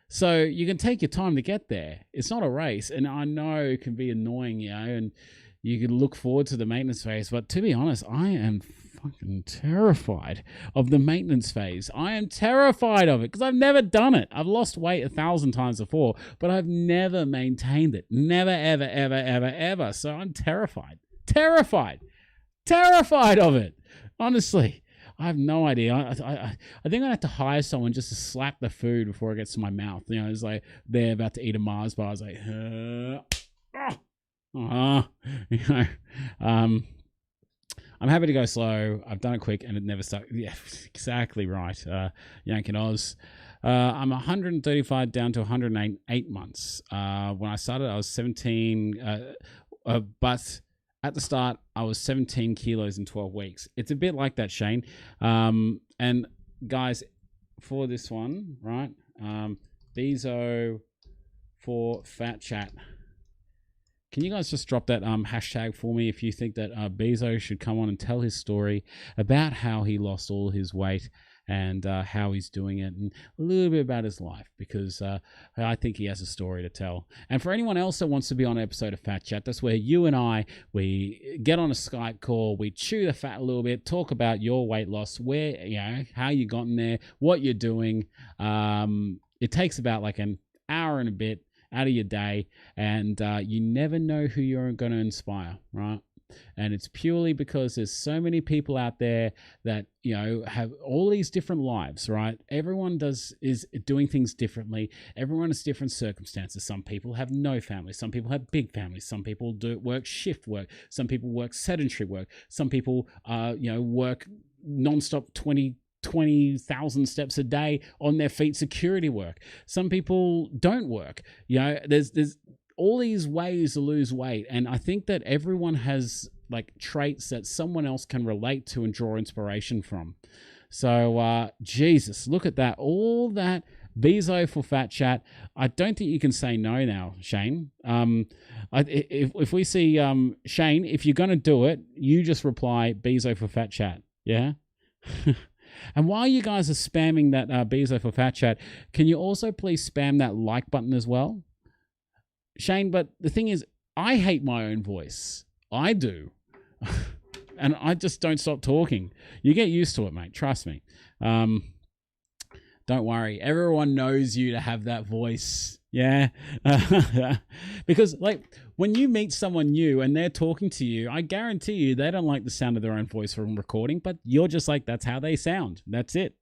So you can take your time to get there. It's not a race, and I know it can be annoying, and you can look forward to the maintenance phase. But to be honest, I am fucking terrified of the maintenance phase. I am terrified of it because I've never done it. I've lost weight 1,000 times before, but I've never maintained it. Never, ever, ever, ever, ever. So I'm terrified of it. Honestly, I have no idea. I think I have to hire someone just to slap the food before it gets to my mouth. It's like they're about to eat a Mars bar. I was like, I'm happy to go slow. I've done it quick and it never stuck. Yeah, exactly right. Yank and Oz. I'm 135 down to 108 months. When I started, I was 17, but at the start, I was 17 kilos in 12 weeks. It's a bit like that, Shane. And guys, for this one, right? Bezo for Fat Chat. Can you guys just drop that hashtag for me if you think that Bezo should come on and tell his story about how he lost all his weight and how he's doing it and a little bit about his life, because I think he has a story to tell. And for anyone else that wants to be on an episode of Fat Chat, that's where you and I, we get on a Skype call, we chew the fat a little bit, talk about your weight loss, where, how you gotten there, what you're doing. It takes about like an hour and a bit out of your day, and you never know who you're going to inspire, right? And it's purely because there's so many people out there that have all these different lives, right? Everyone is doing things differently. Everyone has different circumstances. Some people have no family. Some people have big families. Some people work shift work. Some people work sedentary work. Some people work nonstop 20,000 steps a day on their feet, security work. Some people don't work. There's all these ways to lose weight, and I think that everyone has like traits that someone else can relate to and draw inspiration from. So Jesus, look at that, all that Bezo for Fat Chat. I don't think you can say no now, Shane. If we see Shane, if you're gonna do it, you just reply Bezo for Fat Chat. Yeah. And while you guys are spamming that Bezo for Fat Chat, can you also please spam that like button as well? Shane, but the thing is, I hate my own voice. I do. And I just don't stop talking. You get used to it, mate. Trust me. Don't worry. Everyone knows you to have that voice. Yeah. Because like when you meet someone new and they're talking to you, I guarantee you they don't like the sound of their own voice from recording, but you're just like, that's how they sound. That's it.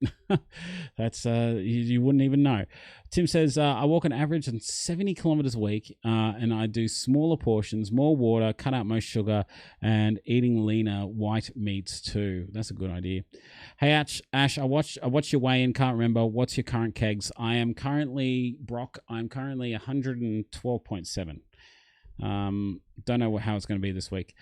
That's you wouldn't even know. Tim says, I walk an average of 70 kilometers a week, and I do smaller portions, more water, cut out most sugar, and eating leaner white meats too. That's a good idea. Hey, Ash, I watched your weigh-in. Can't remember. What's your current kegs? I'm currently 112.7. Don't know how it's going to be this week.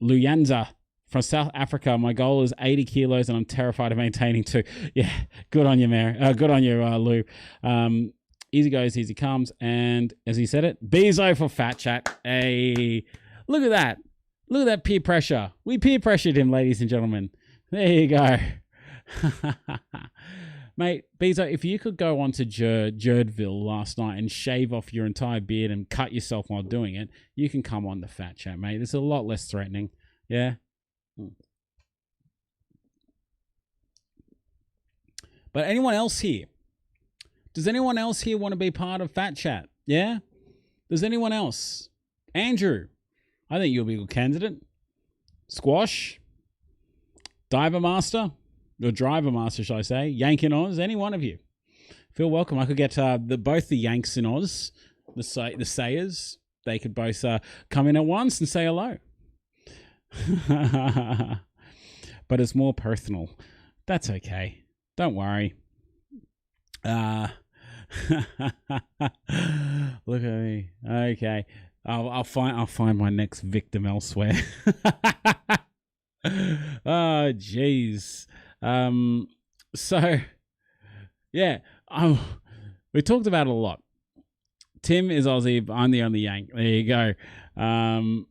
Luyanza from South Africa. My goal is 80 kilos and I'm terrified of maintaining too. Yeah, good on you, Mary. Good on you, Lou. Easy goes, easy comes. And as he said it, Bezo for Fat Chat. Hey, look at that. Look at that peer pressure. We peer pressured him, ladies and gentlemen. There you go. Mate, Bezo, if you could go on to Jerdville last night and shave off your entire beard and cut yourself while doing it, you can come on the Fat Chat, mate. It's a lot less threatening. Yeah? But anyone else here? Does anyone else here want to be part of Fat Chat? Yeah? Does anyone else? Andrew, I think you'll be a good candidate. Squash, Diver Master, or Driver Master, should I say? Yank in Oz, any one of you. Feel welcome. I could get both the Yanks in Oz, the Sayers. They could both come in at once and say hello. But it's more personal. That's okay. Don't worry. Look at me. Okay. I'll find my next victim elsewhere. Oh, jeez. So yeah, we talked about it a lot. Tim is Aussie, but I'm the only Yank. There you go.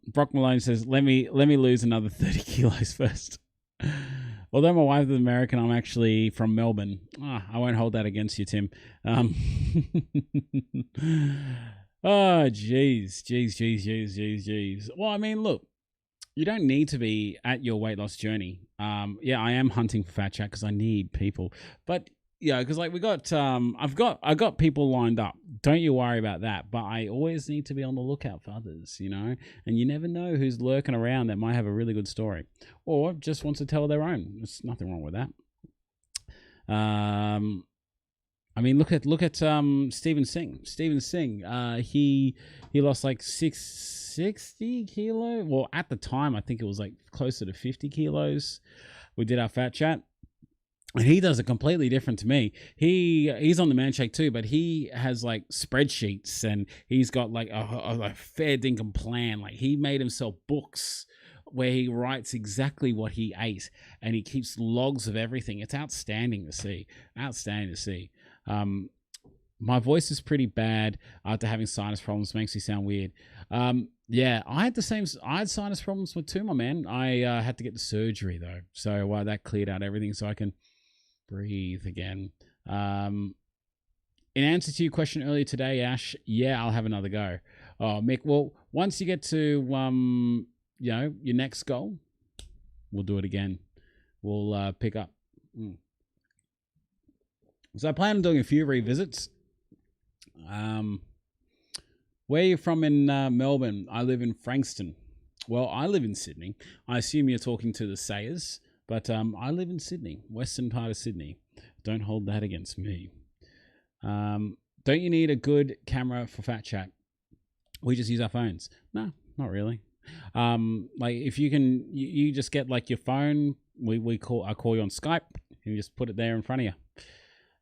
Brock Malone says, let me lose another 30 kilos first. Although my wife is American, I'm actually from Melbourne. I won't hold that against you, Tim. Oh, jeez. Well, I mean, look, you don't need to be at your weight loss journey. Yeah, I am hunting for Fat Chat because I need people. But yeah, because like we got, I got people lined up. Don't you worry about that. But I always need to be on the lookout for others, you know. And you never know who's lurking around that might have a really good story, or just wants to tell their own. There's nothing wrong with that. I mean, look at Steven Singh. Steven Singh, he lost like 60 kilos. Well, at the time, I think it was like closer to 50 kilos. We did our Fat Chat. And he does it completely different to me. He's on the Man Shake too, but he has like spreadsheets and he's got like a fair dinkum plan. Like he made himself books where he writes exactly what he ate and he keeps logs of everything. It's outstanding to see. My voice is pretty bad after having sinus problems. Makes me sound weird. Yeah, I had sinus problems too, my man. I had to get the surgery though, so that cleared out everything, so I can breathe again. In answer to your question earlier today, Ash, yeah, I'll have another go. Oh, Mick, well, once you get to your next goal, we'll do it again. We'll pick up. So I plan on doing a few revisits. Where are you from in Melbourne? I live in Frankston. Well, I live in Sydney. I assume you're talking to the Sayers, but I live in Sydney, western part of Sydney. Don't hold that against me. Don't you need a good camera for Fat Chat? We just use our phones. No, not really. Like if you can, you just get like your phone. I call you on Skype and you just put it there in front of you.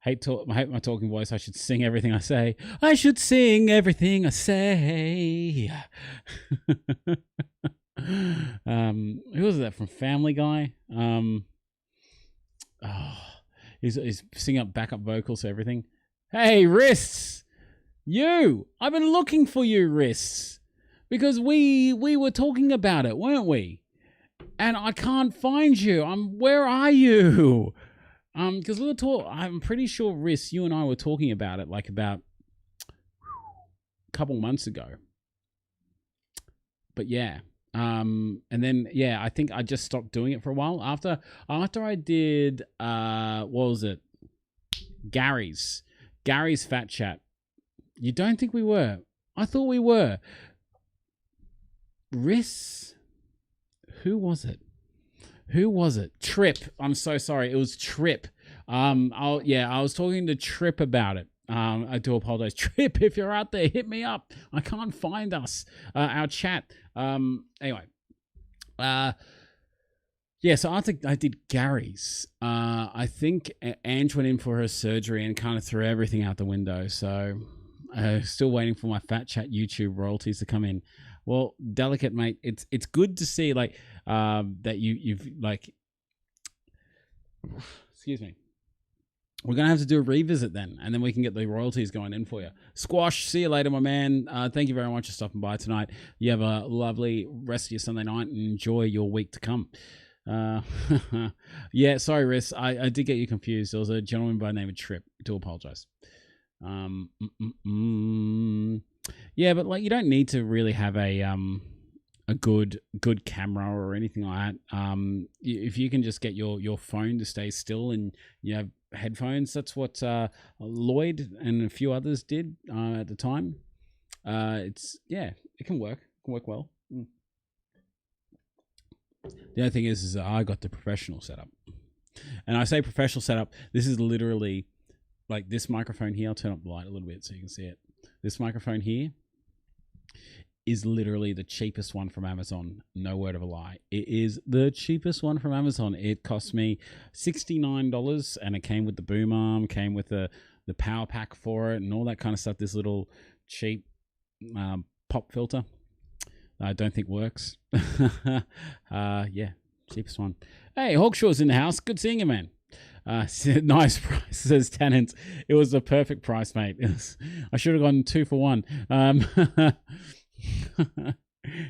I hate my talking voice. I should sing everything I say. I should sing everything I say. Who was that from Family Guy? He's singing up backup vocals to everything. Hey, Wrists! I've been looking for you, Wrists. Because we were talking about it, weren't we? And I can't find you. Where are you? Because I'm pretty sure, Riss, you and I were talking about it like about a couple months ago. But yeah, and then yeah, I think I just stopped doing it for a while after I did what was it? Gary's Fat Chat. You don't think we were? I thought we were. Riss, who was it? Trip. I'm so sorry. It was Trip. I was talking to Trip about it. I do apologize. Trip, if you're out there, hit me up. I can't find us. Our chat. Anyway. Yeah, so I think I did Gary's. I think Ange went in for her surgery and kind of threw everything out the window. So still waiting for my Fat Chat YouTube royalties to come in. Well, Delicate, mate, it's good to see like that you've like. Excuse me. We're gonna have to do a revisit then, and then we can get the royalties going in for you. Squash, see you later, my man. Thank you very much for stopping by tonight. You have a lovely rest of your Sunday night and enjoy your week to come. Yeah, sorry, Riss. I did get you confused. There was a gentleman by the name of Trip. I do apologize. Yeah, but like you don't need to really have a a good camera or anything like that. If you can just get your phone to stay still and you have headphones, that's what Lloyd and a few others did at the time. It can work. It can work well. The only thing is I got the professional setup, and I say professional setup. This is literally like this microphone here. I'll turn up the light a little bit so you can see it. This microphone here is literally the cheapest one from Amazon. No word of a lie. It is the cheapest one from Amazon. It cost me $69, and it came with the boom arm, came with the power pack for it, and all that kind of stuff. This little cheap pop filter I don't think works. Yeah, cheapest one. Hey, Hawkshaw's in the house. Good seeing you, man. Nice price, says Tannins. It was the perfect price, mate. I should have gone 2 for 1.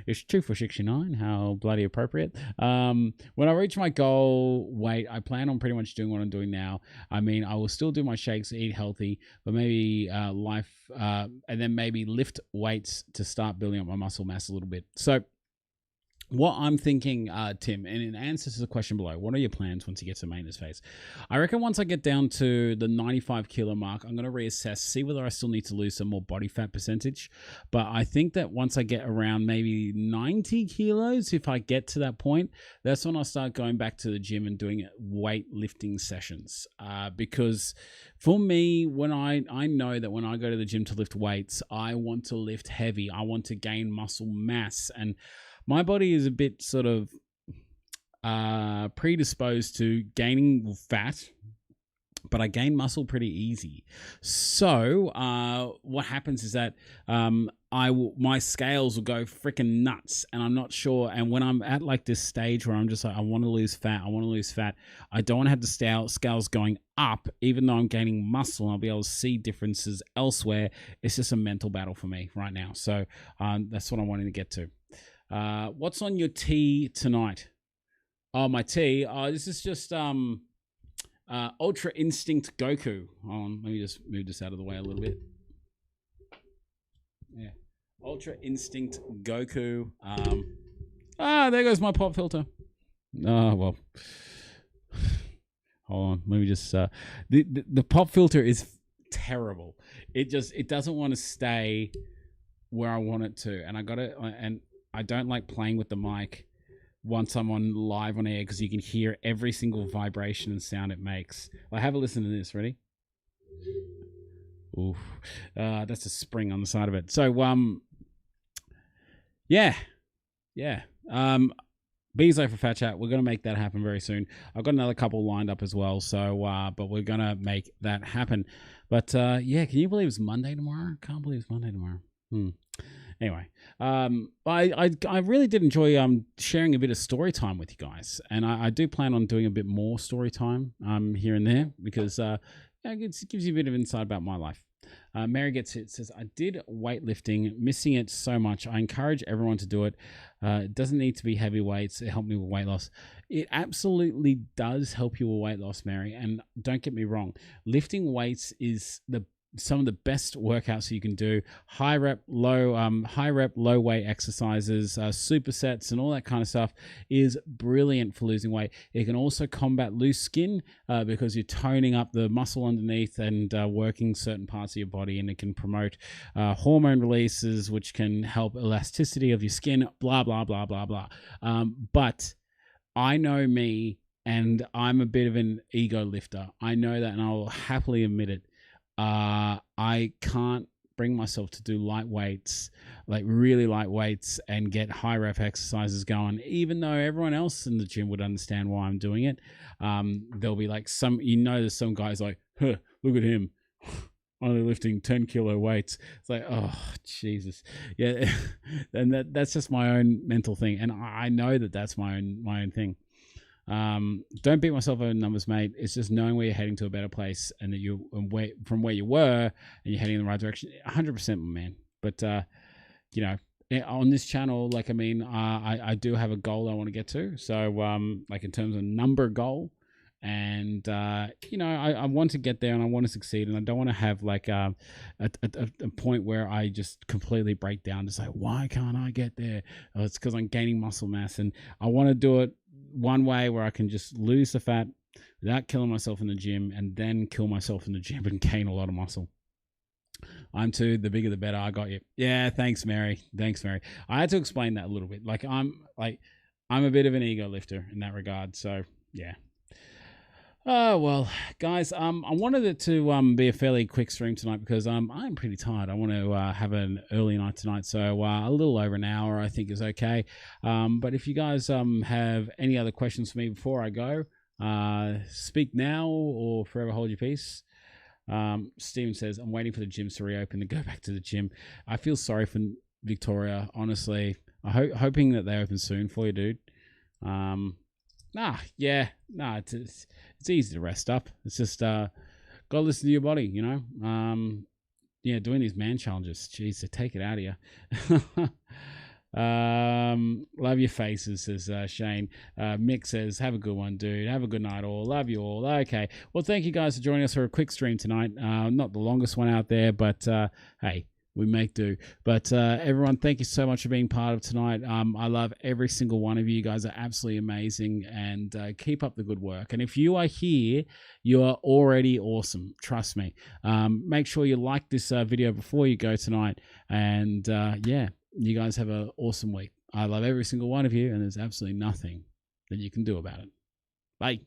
It's 2 for 69. How bloody appropriate. When I reach my goal weight, I plan on pretty much doing what I'm doing now. I mean, I will still do my shakes, eat healthy, but maybe and then maybe lift weights to start building up my muscle mass a little bit. So what I'm thinking, Tim, and in answer to the question below, what are your plans once you get to maintenance phase? I reckon once I get down to the 95 kilo mark, I'm going to reassess, see whether I still need to lose some more body fat percentage. But I think that once I get around maybe 90 kilos, if I get to that point, that's when I'll start going back to the gym and doing weightlifting sessions. Because for me, when I know that when I go to the gym to lift weights, I want to lift heavy. I want to gain muscle mass, and my body is a bit sort of predisposed to gaining fat, but I gain muscle pretty easy. So what happens is that my scales will go freaking nuts, and I'm not sure. And when I'm at like this stage where I'm just like, I want to lose fat, I don't want to have the scales going up, even though I'm gaining muscle. I'll be able to see differences elsewhere. It's just a mental battle for me right now. So that's what I'm wanting to get to. What's on your tea tonight? Oh, my tea. This is just Ultra Instinct Goku. Let me just move this out of the way a little bit. Yeah, Ultra Instinct Goku. There goes my pop filter. Oh well. Hold on. Let me just. The pop filter is terrible. It doesn't want to stay where I want it to, and I don't like playing with the mic once I'm on live on air, because you can hear every single vibration and sound it makes. Have a listen to this. Ready? Oof. That's a spring on the side of it. So, yeah. Bezo for Fat Chat. We're going to make that happen very soon. I've got another couple lined up as well. So, but we're going to make that happen. But, yeah, can you believe it's Monday tomorrow? Can't believe it's Monday tomorrow. Anyway, I really did enjoy sharing a bit of story time with you guys, and I do plan on doing a bit more story time here and there, because it gives you a bit of insight about my life. Mary Gets It says, I did weightlifting, missing it so much. I encourage everyone to do it. It doesn't need to be heavy weights. It helped me with weight loss. It absolutely does help you with weight loss, Mary, and don't get me wrong. Lifting weights is some of the best workouts you can do. High rep, low weight exercises, supersets, and all that kind of stuff is brilliant for losing weight. It can also combat loose skin because you're toning up the muscle underneath and working certain parts of your body, and it can promote hormone releases, which can help elasticity of your skin, blah, blah, blah, blah, blah. But I know me, and I'm a bit of an ego lifter. I know that, and I'll happily admit it. I can't bring myself to do light weights, like really light weights, and get high rep exercises going, even though everyone else in the gym would understand why I'm doing it. There'll be like there's some guys like, look at him, only lifting 10 kilo weights. It's like, oh, Jesus. Yeah. And that's just my own mental thing. And I know that that's my own thing. Don't beat myself over numbers, mate. It's just knowing where you're heading to a better place, and that from where you were, and you're heading in the right direction. 100%, man. But on this channel, I do have a goal I want to get to. So, in terms of number goal, And you know, I want to get there and I want to succeed, and I don't want to have like a point where I just completely break down to say, why can't I get there? Oh, it's because I'm gaining muscle mass, and I want to do it one way where I can just lose the fat without killing myself in the gym, and then kill myself in the gym and gain a lot of muscle. I'm too, the bigger the better. I got you. Yeah, thanks, Mary. Thanks, Mary. I had to explain that a little bit. Like I'm a bit of an ego lifter in that regard. So yeah. Oh well, guys. I wanted it to be a fairly quick stream tonight because I'm pretty tired. I want to have an early night tonight, so a little over an hour I think is okay. But if you guys have any other questions for me before I go, speak now or forever hold your peace. Steven says, I'm waiting for the gyms to reopen to go back to the gym. I feel sorry for Victoria, honestly. Hoping that they open soon for you, dude. It's easy to rest up. It's just gotta listen to your body, you know. Yeah, doing these man challenges, jeez, to take it out of you. Love your faces, says Shane. Mick says, have a good one, dude. Have a good night all. Love you all. Okay, well, thank you guys for joining us for a quick stream tonight. Not the longest one out there, but hey, we make do. But everyone, thank you so much for being part of tonight. I love every single one of you. You guys are absolutely amazing, and keep up the good work. And if you are here, you are already awesome, trust me. Make sure you like this video before you go tonight, and yeah, you guys have an awesome week. I love every single one of you, and there's absolutely nothing that you can do about it. Bye.